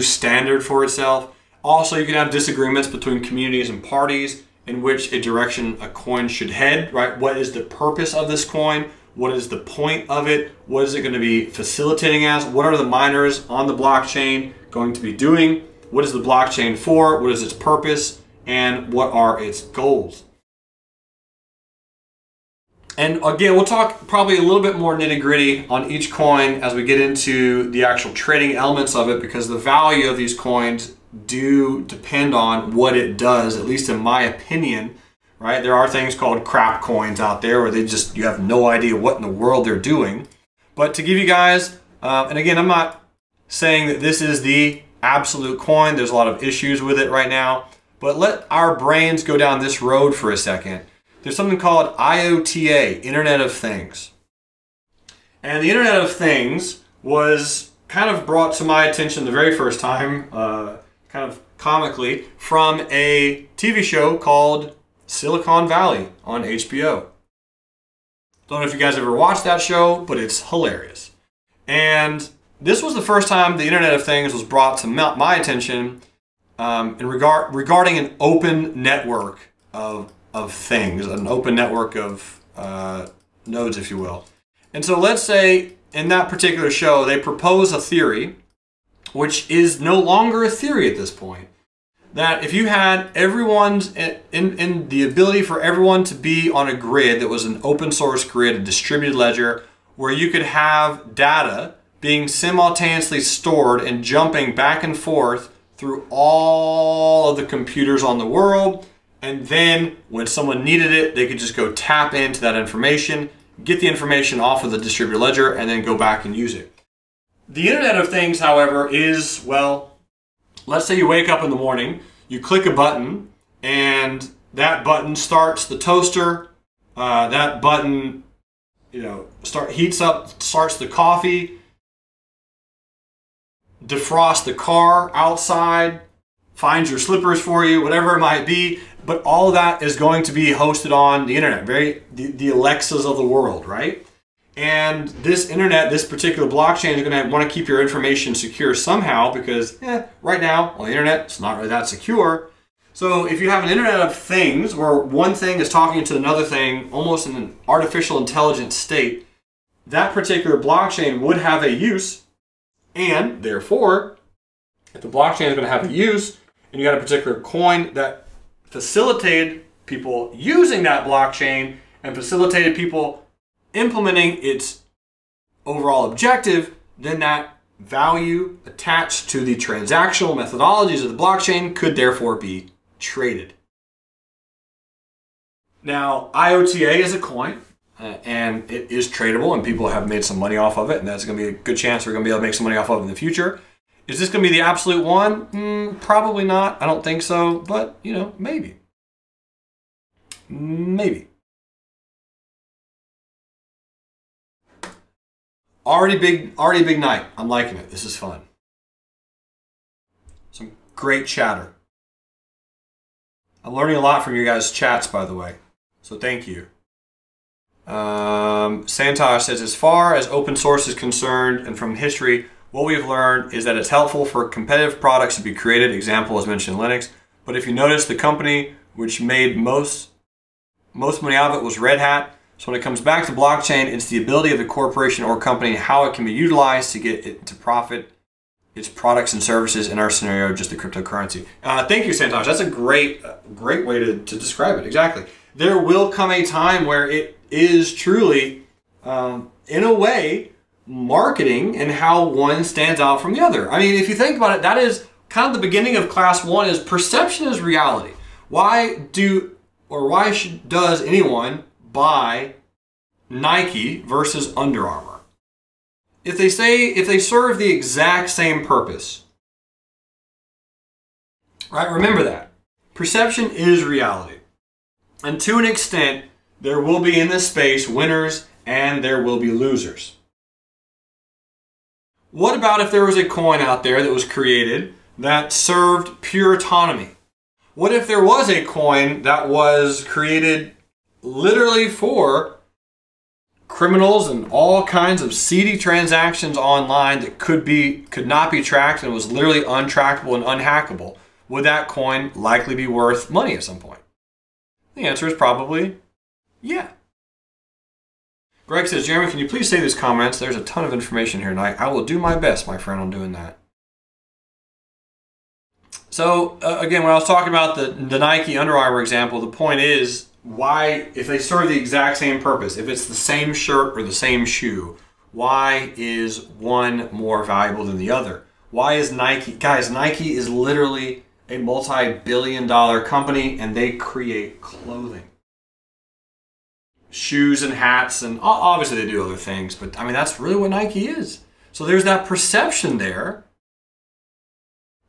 standard for itself. Also, you can have disagreements between communities and parties in which a direction a coin should head, right? What is the purpose of this coin? What is the point of it? What is it going to be facilitating as? What are the miners on the blockchain going to be doing? What is the blockchain for? What is its purpose? And what are its goals? And again, we'll talk probably a little bit more nitty-gritty on each coin as we get into the actual trading elements of it, because the value of these coins do depend on what it does, at least in my opinion, right? There are things called crap coins out there where you have no idea what in the world they're doing. But to give you guys, and again, I'm not saying that this is the absolute coin. There's a lot of issues with it right now, but let our brains go down this road for a second. There's something called IOTA, Internet of Things. And the Internet of Things was kind of brought to my attention the very first time, kind of comically, from a TV show called Silicon Valley on HBO. Don't know if you guys ever watched that show, but it's hilarious. And this was the first time the Internet of Things was brought to my attention regarding an open network of things, an open network of nodes, if you will. And so let's say in that particular show, they propose a theory, which is no longer a theory at this point, that if you had everyone's, in the ability for everyone to be on a grid that was an open source grid, a distributed ledger, where you could have data being simultaneously stored and jumping back and forth through all of the computers on the world, and then when someone needed it, they could just go tap into that information, get the information off of the distributed ledger, and then go back and use it. The Internet of Things, however, is, well, let's say you wake up in the morning, you click a button, and that button starts the toaster, that button, heats up, starts the coffee, defrosts the car outside, finds your slippers for you, whatever it might be. But all of that is going to be hosted on the internet, the Alexas of the world, right? And this internet, this particular blockchain is going to want to keep your information secure somehow, because right now, on the internet, it's not really that secure. So if you have an Internet of Things where one thing is talking to another thing almost in an artificial intelligence state, that particular blockchain would have a use, and therefore, if the blockchain is going to have a use, and you got a particular coin that facilitated people using that blockchain and facilitated people implementing its overall objective, then that value attached to the transactional methodologies of the blockchain could therefore be traded. Now, IOTA is a coin, and it is tradable, and people have made some money off of it, and that's going to be a good chance we're going to be able to make some money off of it in the future. Is this going to be the absolute one? Probably not. I don't think so. But, maybe. Maybe. Already big night. I'm liking it. This is fun. Some great chatter. I'm learning a lot from your guys' chats, by the way. So thank you. Santosh says, as far as open source is concerned and from history, what we've learned is that it's helpful for competitive products to be created. Example as mentioned Linux. But if you notice, the company which made most money out of it was Red Hat. So when it comes back to blockchain, it's the ability of the corporation or company, how it can be utilized to get it to profit its products and services, in our scenario, just the cryptocurrency. Thank you, Santosh. That's a great way to describe it. Exactly. There will come a time where it is truly, in a way, marketing and how one stands out from the other. I mean, if you think about it, that is kind of the beginning of class one, is perception is reality. Does anyone buy Nike versus Under Armour? If they serve the exact same purpose, right? Remember that. Perception is reality. And to an extent, there will be in this space winners and there will be losers. What about if there was a coin out there that was created that served pure autonomy? What if there was a coin that was created literally for criminals and all kinds of seedy transactions online that could not be tracked and was literally untrackable and unhackable? Would that coin likely be worth money at some point? The answer is probably yeah. Greg says, Jeremy, can you please save these comments? There's a ton of information here tonight. I will do my best, my friend, on doing that. So, again, when I was talking about the Nike Under Armour example, the point is why, if they serve the exact same purpose, if it's the same shirt or the same shoe, why is one more valuable than the other? Why is Nike, guys, Nike is literally a multi-billion-dollar company, and they create clothing. Shoes and hats, and obviously they do other things, but I mean, that's really what Nike is. So there's that perception there,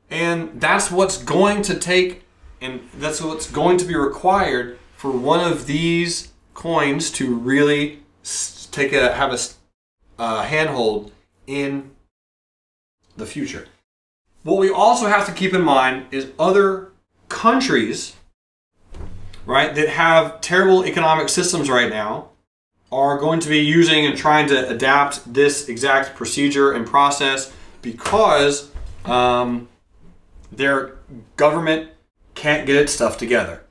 and that's what's going to take, and that's what's going to be required for one of these coins to really have a handhold in the future. What we also have to keep in mind is other countries, right, that have terrible economic systems right now are going to be using and trying to adapt this exact procedure and process because their government can't get its stuff together.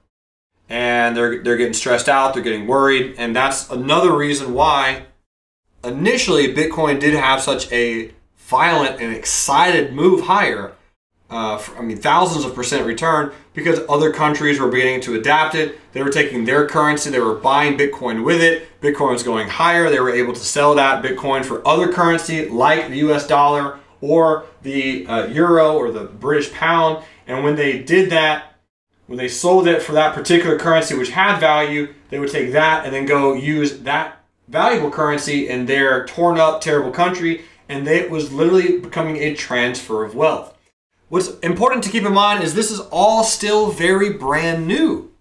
And they're getting stressed out, they're getting worried, and that's another reason why initially Bitcoin did have such a violent and excited move higher. I mean, thousands of % return, because other countries were beginning to adapt it. They were taking their currency, they were buying Bitcoin with it. Bitcoin was going higher. They were able to sell that Bitcoin for other currency like the US dollar or the euro or the British pound. And when they did that, when they sold it for that particular currency which had value, they would take that and then go use that valuable currency in their torn up, terrible country. And it was literally becoming a transfer of wealth. What's important to keep in mind is this is all still very brand new.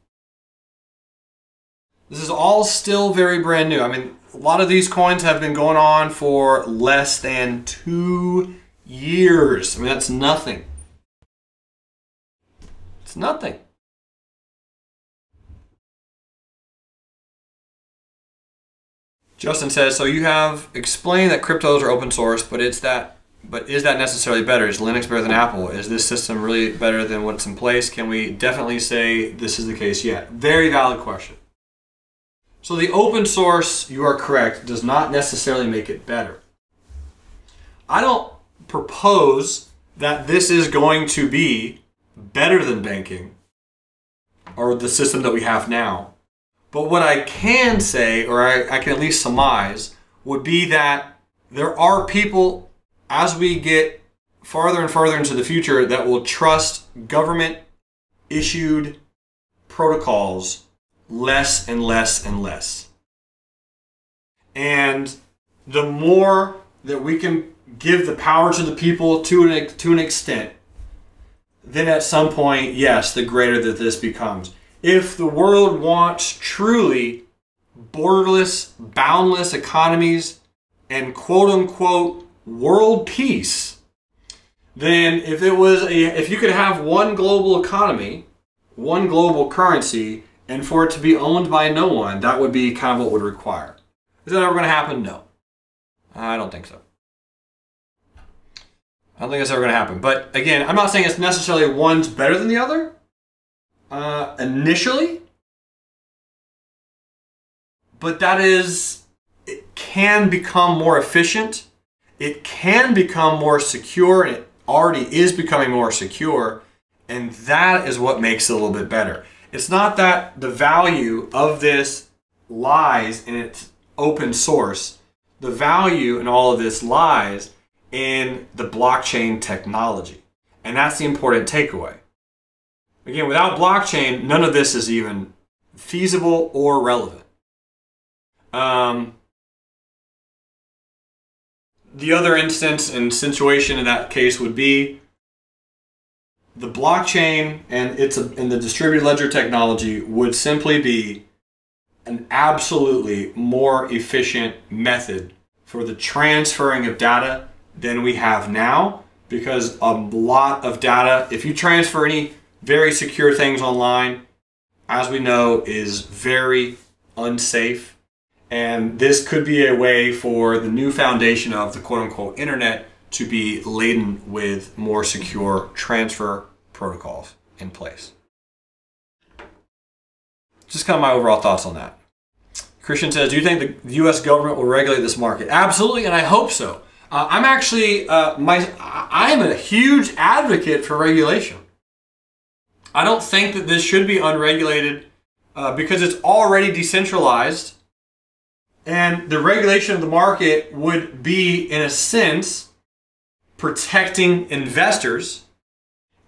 This is all still very brand new. I mean, a lot of these coins have been going on for less than 2 years. I mean, that's nothing. It's nothing. Justin says, so you have explained that cryptos are open source, but is that necessarily better? Is Linux better than Apple? Is this system really better than what's in place? Can we definitely say this is the case yet? Very valid question. So the open source, you are correct, does not necessarily make it better. I don't propose that this is going to be better than banking or the system that we have now. But what I can say, or I can at least surmise, would be that there are people, as we get farther and farther into the future, that will trust government-issued protocols less and less and less. And the more that we can give the power to the people to an extent, then at some point, yes, the greater that this becomes. If the world wants truly borderless, boundless economies and quote-unquote world peace, then if you could have one global economy, one global currency, and for it to be owned by no one, that would be kind of what would require. Is that ever going to happen? No. I don't think so. I don't think that's ever going to happen. But again, I'm not saying it's necessarily one's better than the other initially, but it can become more efficient. It can become more secure, and it already is becoming more secure, and that is what makes it a little bit better. It's not that the value of this lies in its open source. The value in all of this lies in the blockchain technology, and that's the important takeaway. Again, without blockchain, none of this is even feasible or relevant. The other instance and situation in that case would be the blockchain and the distributed ledger technology would simply be an absolutely more efficient method for the transferring of data than we have now, because a lot of data, if you transfer any very secure things online, as we know, is very unsafe. And this could be a way for the new foundation of the quote-unquote internet to be laden with more secure transfer protocols in place. Just kind of my overall thoughts on that. Christian says, do you think the U.S. government will regulate this market? Absolutely, and I hope so. I'm actually, I am a huge advocate for regulation. I don't think that this should be unregulated because it's already decentralized, and the regulation of the market would be, in a sense, protecting investors,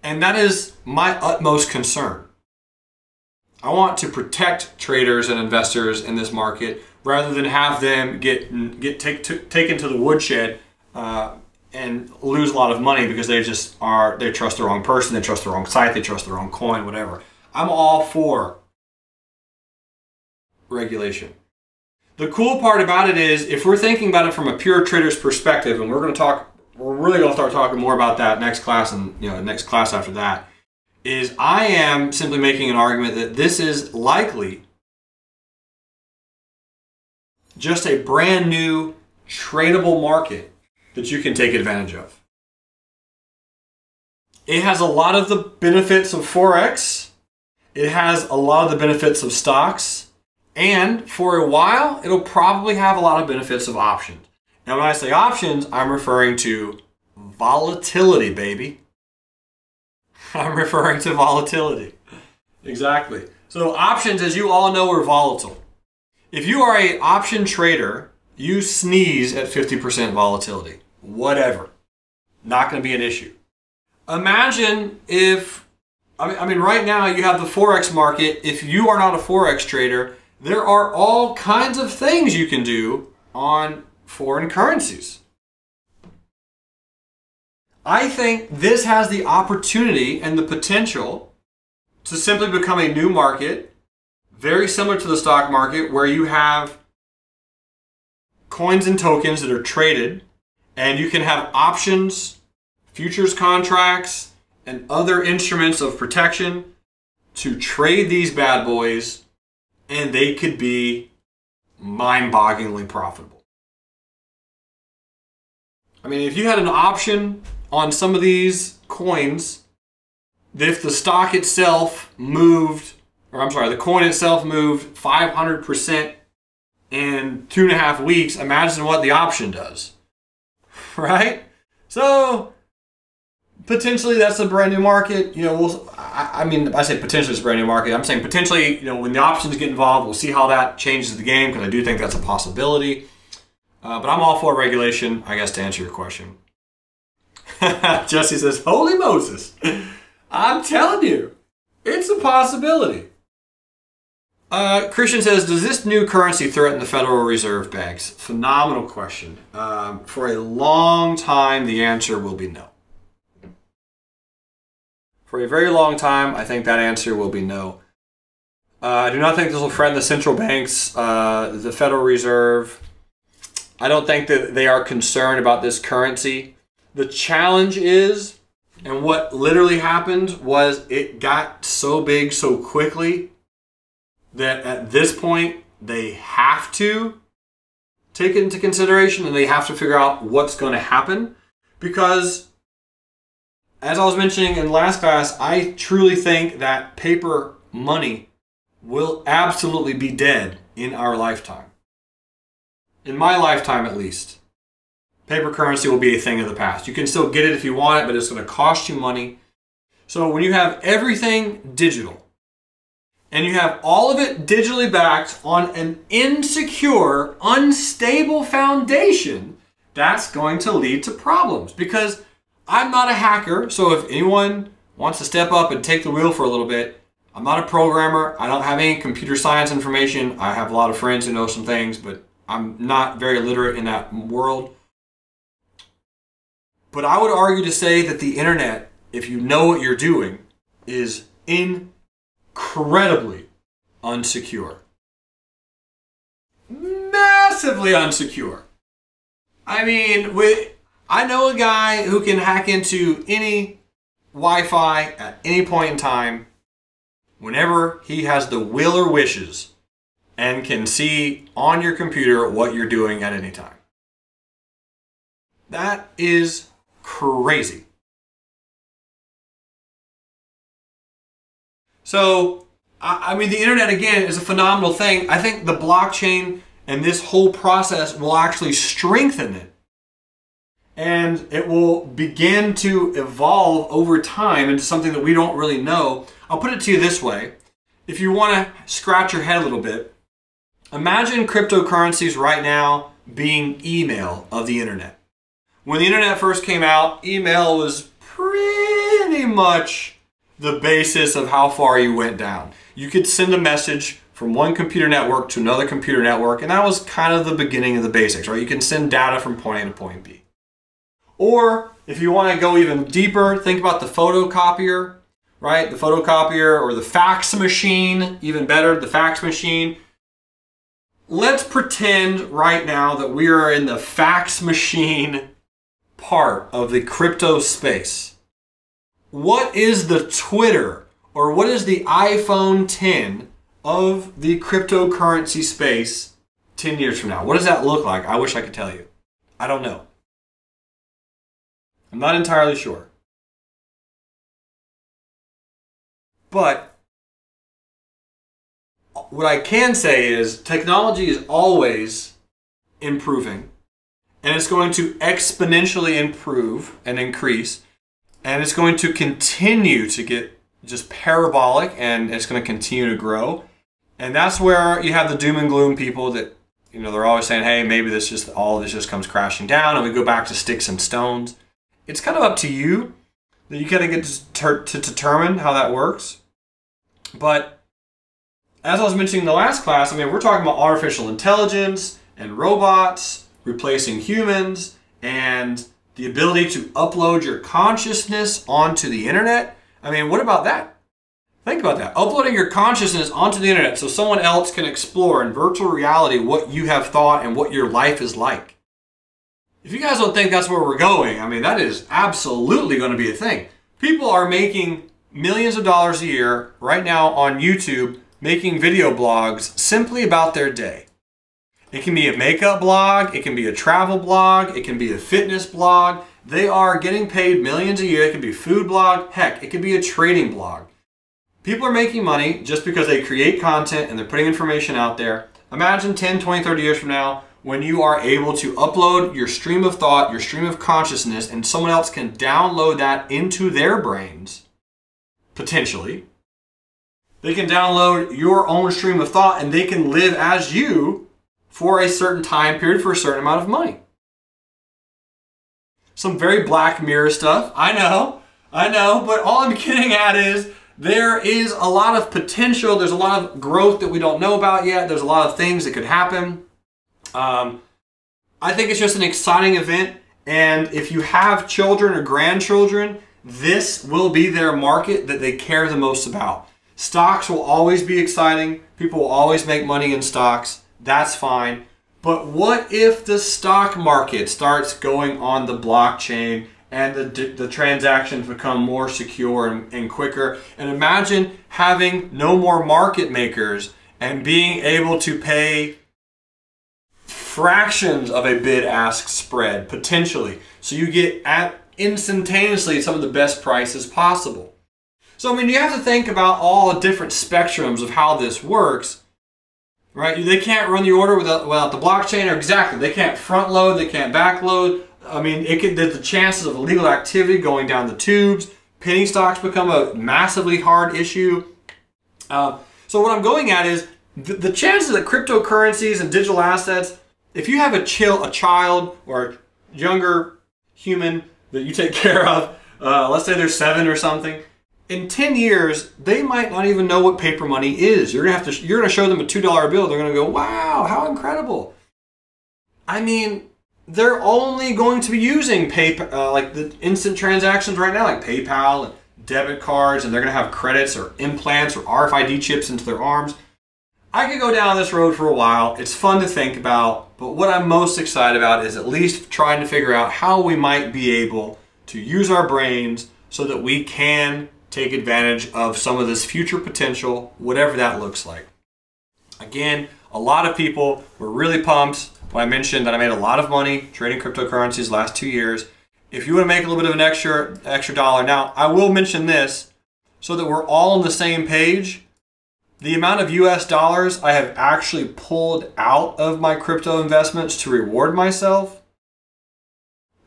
and that is my utmost concern. I want to protect traders and investors in this market rather than have them get taken to the woodshed and lose a lot of money because they trust the wrong person, they trust the wrong site, they trust the wrong coin, whatever. I'm all for regulation. The cool part about it is, if we're thinking about it from a pure trader's perspective, and we're really going to start talking more about that next class and next class after that, is I am simply making an argument that this is likely just a brand new tradable market that you can take advantage of. It has a lot of the benefits of Forex. It has a lot of the benefits of stocks. And for a while, it'll probably have a lot of benefits of options. Now, when I say options, I'm referring to volatility, baby. I'm referring to volatility. Exactly. So options, as you all know, are volatile. If you are an option trader, you sneeze at 50% volatility. Whatever. Not going to be an issue. Imagine if, right now you have the Forex market. If you are not a Forex trader, there are all kinds of things you can do on foreign currencies. I think this has the opportunity and the potential to simply become a new market, very similar to the stock market, where you have coins and tokens that are traded, and you can have options, futures contracts, and other instruments of protection to trade these bad boys, and they could be mind-bogglingly profitable. If you had an option on some of these coins, if the stock itself moved, the coin itself moved 500% in 2.5 weeks, imagine what the option does, right? So potentially that's a brand new market. I say potentially it's a brand new market. I'm saying potentially, when the options get involved, we'll see how that changes the game, because I do think that's a possibility. But I'm all for regulation, I guess, to answer your question. Jesse says, holy Moses. I'm telling you, it's a possibility. Christian says, does this new currency threaten the Federal Reserve banks? Phenomenal question. For a long time, the answer will be no. For a very long time, I think that answer will be no. I do not think this will threaten the central banks, the Federal Reserve. I don't think that they are concerned about this currency. The challenge is, and what literally happened was, it got so big so quickly that at this point they have to take it into consideration, and they have to figure out what's going to happen. Because, as I was mentioning in last class, I truly think that paper money will absolutely be dead in our lifetime. In my lifetime, at least. Paper currency will be a thing of the past. You can still get it if you want it, but it's going to cost you money. So when you have everything digital, and you have all of it digitally backed on an insecure, unstable foundation, that's going to lead to problems. Because I'm not a hacker, so if anyone wants to step up and take the wheel for a little bit, I'm not a programmer. I don't have any computer science information. I have a lot of friends who know some things, but I'm not very literate in that world. But I would argue to say that the internet, if you know what you're doing, is incredibly unsecure. Massively unsecure. I know a guy who can hack into any Wi-Fi at any point in time, whenever he has the will or wishes, and can see on your computer what you're doing at any time. That is crazy. So, the internet, again, is a phenomenal thing. I think the blockchain and this whole process will actually strengthen it. And it will begin to evolve over time into something that we don't really know. I'll put it to you this way. if you want to scratch your head a little bit, imagine cryptocurrencies right now being email of the internet. When the internet first came out, email was pretty much the basis of how far you went down. You could send a message from one computer network to another computer network, and that was kind of the beginning of the basics, right? You can send data from point A to point B. Or if you want to go even deeper, think about the photocopier, right? The photocopier or the fax machine, even better, the fax machine. Let's pretend right now that we are in the fax machine part of the crypto space. What is the Twitter or what is the iPhone 10 of the cryptocurrency space 10 years from now? What does that look like? I wish I could tell you. I don't know. I'm not entirely sure. But what I can say is technology is always improving, and it's going to exponentially improve and increase, and it's going to continue to get just parabolic, and it's going to continue to grow. And that's where you have the doom and gloom people that, you know, they're always saying, hey, maybe all of this just comes crashing down and we go back to sticks and stones. It's kind of up to you that you kind of get to determine how that works. But as I was mentioning in the last class, I mean, we're talking about artificial intelligence and robots replacing humans and the ability to upload your consciousness onto the internet. I mean, what about that? Think about that. Uploading your consciousness onto the internet so someone else can explore in virtual reality what you have thought and what your life is like. If you guys don't think that's where we're going, I mean, that is absolutely going to be a thing. People are making millions of dollars a year right now on YouTube making video blogs simply about their day. It can be a makeup blog, it can be a travel blog, it can be a fitness blog. They are getting paid millions a year. It could be a food blog, heck, it could be a trading blog. People are making money just because they create content and they're putting information out there. Imagine 10, 20, 30 years from now when you are able to upload your stream of thought, your stream of consciousness, and someone else can download that into their brains, potentially. They can download your own stream of thought and they can live as you for a certain time period for a certain amount of money. Some very Black Mirror stuff, I know, but all I'm getting at is there is a lot of potential, there's a lot of growth that we don't know about yet, there's a lot of things that could happen. I think it's just an exciting event, and if you have children or grandchildren, this will be their market that they care the most about. Stocks will always be exciting, people will always make money in stocks, that's fine. But what if the stock market starts going on the blockchain and the transactions become more secure and quicker? And imagine having no more market makers and being able to pay fractions of a bid-ask spread, potentially. So you get instantaneously some of the best prices possible. So, I mean, you have to think about all the different spectrums of how this works. Right? They can't run the order without the blockchain, or exactly, they can't front load, they can't back load. I mean, there's the chances of illegal activity going down the tubes. Penny stocks become a massively hard issue. So what I'm going at is the chances that cryptocurrencies and digital assets, if you have a child or a younger human that you take care of, let's say they're 7 or something, in 10 years, they might not even know what paper money is. You're gonna show them a $2 bill. They're gonna go, wow, how incredible. I mean, they're only going to be using like the instant transactions right now, like PayPal and debit cards, and they're gonna have credits or implants or RFID chips into their arms. I could go down this road for a while. It's fun to think about, but what I'm most excited about is at least trying to figure out how we might be able to use our brains so that we can take advantage of some of this future potential, whatever that looks like. Again, a lot of people were really pumped when I mentioned that I made a lot of money trading cryptocurrencies the last 2 years. If you want to make a little bit of an extra dollar, now I will mention this so that we're all on the same page. The amount of US dollars I have actually pulled out of my crypto investments to reward myself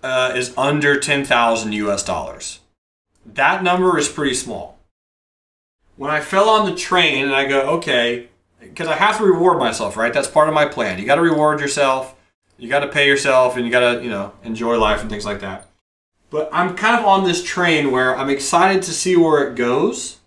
is under 10,000 US dollars. That number is pretty small. when I fell on the train and I go, okay, because I have to reward myself, right? That's part of my plan. You got to reward yourself. You got to pay yourself, and you got to, you know, enjoy life and things like that. But I'm kind of on this train where I'm excited to see where it goes.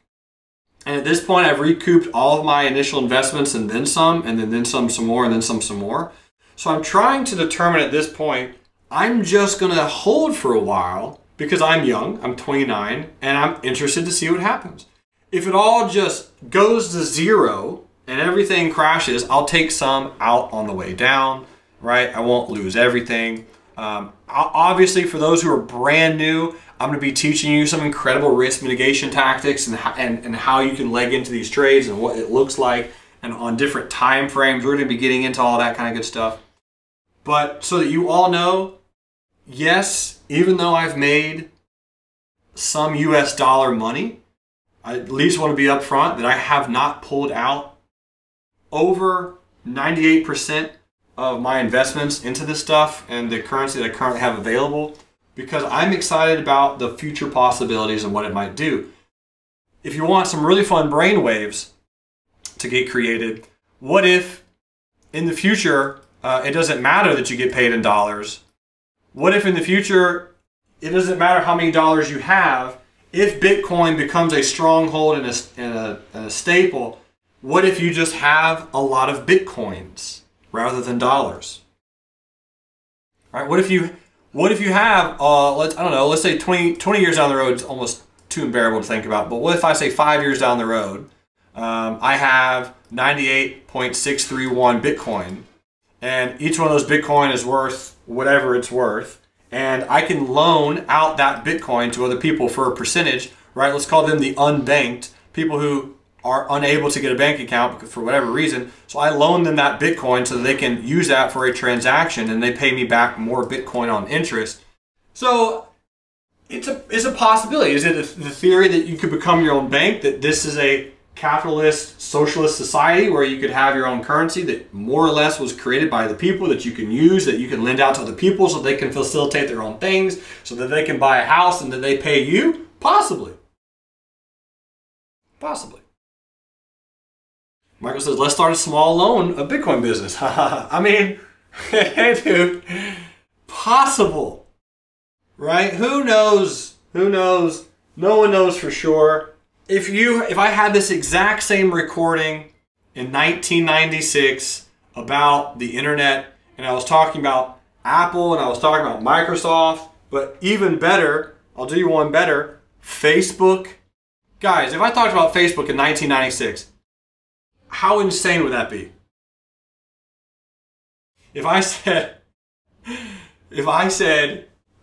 And at this point, I've recouped all of my initial investments and then some, and then some more, and then some more. So I'm trying to determine at this point, I'm just going to hold for a while because I'm young, I'm 29, and I'm interested to see what happens. If it all just goes to zero and everything crashes, I'll take some out on the way down, right? I won't lose everything. Obviously, for those who are brand new, I'm going to be teaching you some incredible risk mitigation tactics and how you can leg into these trades and what it looks like and on different time frames. We're going to be getting into all that kind of good stuff. But so that you all know, yes, even though I've made some US dollar money, I at least want to be upfront that I have not pulled out over 98% of my investments into this stuff and the currency that I currently have available, because I'm excited about the future possibilities and what it might do. If you want some really fun brainwaves to get created, what if in the future it doesn't matter that you get paid in dollars? What if in the future it doesn't matter how many dollars you have? If Bitcoin becomes a stronghold and a staple, what if you just have a lot of Bitcoins rather than dollars? Right? What if you have, let's say 20 years down the road, it's almost too unbearable to think about, but what if I say 5 years down the road, I have 98.631 Bitcoin, and each one of those Bitcoin is worth whatever it's worth, and I can loan out that Bitcoin to other people for a percentage, right? Let's call them the unbanked, people who are unable to get a bank account for whatever reason. So I loan them that Bitcoin so that they can use that for a transaction and they pay me back more Bitcoin on interest. So it's a possibility. Is it the theory that you could become your own bank, that this is a capitalist socialist society where you could have your own currency that more or less was created by the people that you can use, that you can lend out to other people so they can facilitate their own things, so that they can buy a house and that they pay you? Possibly. Possibly. Michael says, let's start a small loan, a Bitcoin business. I mean, hey dude, possible, right? Who knows? Who knows? No one knows for sure. If I had this exact same recording in 1996 about the internet, and I was talking about Apple and I was talking about Microsoft, but even better, I'll do you one better, Facebook. Guys, if I talked about Facebook in 1996, how insane would that be? If I said,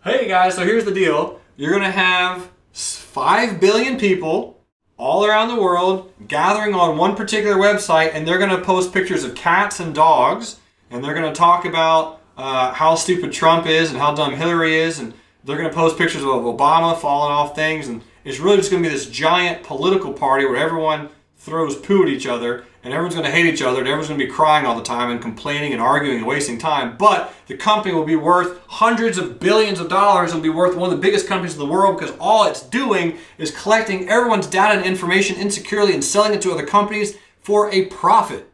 hey guys, so here's the deal. You're going to have 5 billion people all around the world gathering on one particular website, and they're going to post pictures of cats and dogs, and they're going to talk about how stupid Trump is and how dumb Hillary is, and they're going to post pictures of Obama falling off things, and it's really just going to be this giant political party where everyone throws poo at each other, and everyone's going to hate each other, and everyone's going to be crying all the time and complaining and arguing and wasting time. But the company will be worth hundreds of billions of dollars. It'll be worth one of the biggest companies in the world because all it's doing is collecting everyone's data and information insecurely and selling it to other companies for a profit.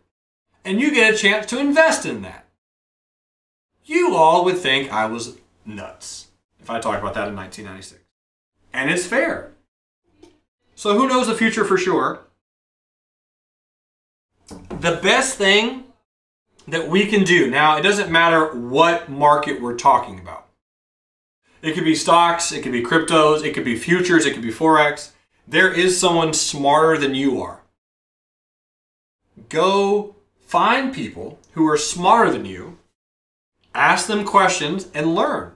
And you get a chance to invest in that. You all would think I was nuts if I talked about that in 1996. And it's fair. So who knows the future for sure? The best thing that we can do, now it doesn't matter what market we're talking about. It could be stocks, it could be cryptos, it could be futures, it could be Forex. There is someone smarter than you are. Go find people who are smarter than you, ask them questions, and learn.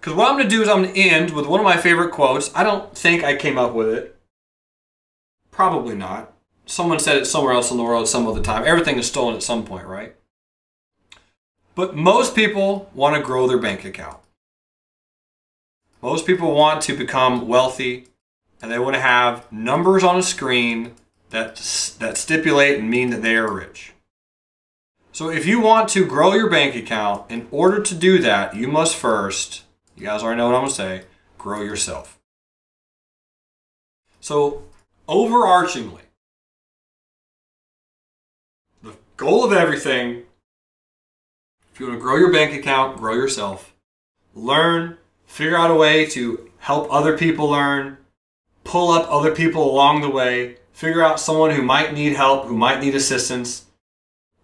Because what I'm going to do is I'm going to end with one of my favorite quotes. I don't think I came up with it. Probably not. Someone said it somewhere else in the world some other time. Everything is stolen at some point, right? But most people want to grow their bank account. Most people want to become wealthy, and they want to have numbers on a screen that stipulate and mean that they are rich. So if you want to grow your bank account, in order to do that, you must first, you guys already know what I'm going to say, grow yourself. So overarchingly, the goal of everything, if you want to grow your bank account, grow yourself, learn, figure out a way to help other people learn, pull up other people along the way, figure out someone who might need help, who might need assistance,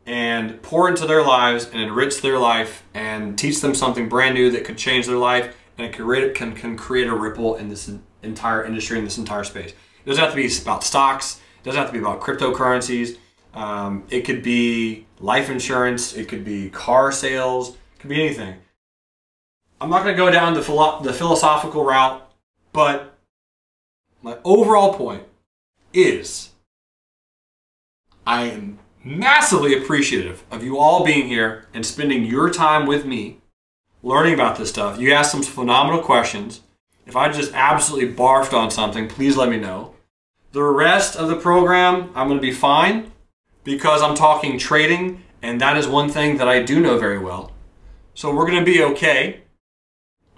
and pour into their lives and enrich their life and teach them something brand new that could change their life, and it can create a ripple in this entire industry, in this entire space. It doesn't have to be about stocks. It doesn't have to be about cryptocurrencies. It could be life insurance. It could be car sales. It could be anything. I'm not going to go down the philosophical route, but my overall point is I am massively appreciative of you all being here and spending your time with me learning about this stuff. You asked some phenomenal questions. If I just absolutely barfed on something, please let me know. The rest of the program, I'm going to be fine because I'm talking trading, and that is one thing that I do know very well. So we're going to be okay.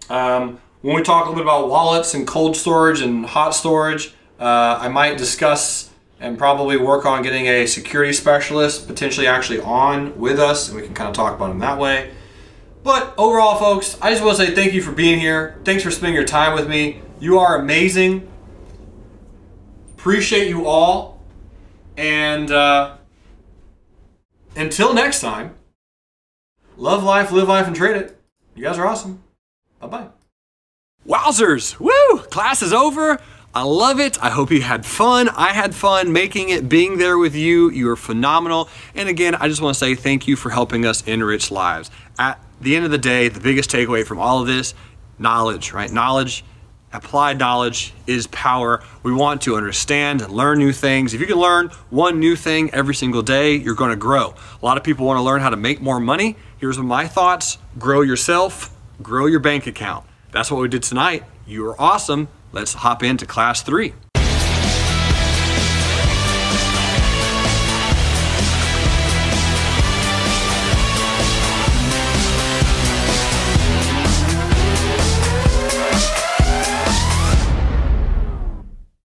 When we talk a little bit about wallets and cold storage and hot storage, I might discuss and probably work on getting a security specialist potentially actually on with us, and we can kind of talk about them that way. But overall, folks, I just want to say thank you for being here. Thanks for spending your time with me. You are amazing. Appreciate you all. And until next time, love life, live life, and trade it. You guys are awesome. Bye-bye. Wowzers! Woo! Class is over. I love it. I hope you had fun. I had fun making it, being there with you. You are phenomenal. And again, I just want to say thank you for helping us enrich lives. At the end of the day, the biggest takeaway from all of this, knowledge, right? Knowledge, applied knowledge is power. We want to understand and learn new things. If you can learn one new thing every single day, you're going to grow. A lot of people want to learn how to make more money. Here's my thoughts. Grow yourself, grow your bank account. That's what we did tonight. You are awesome. Let's hop into class 3.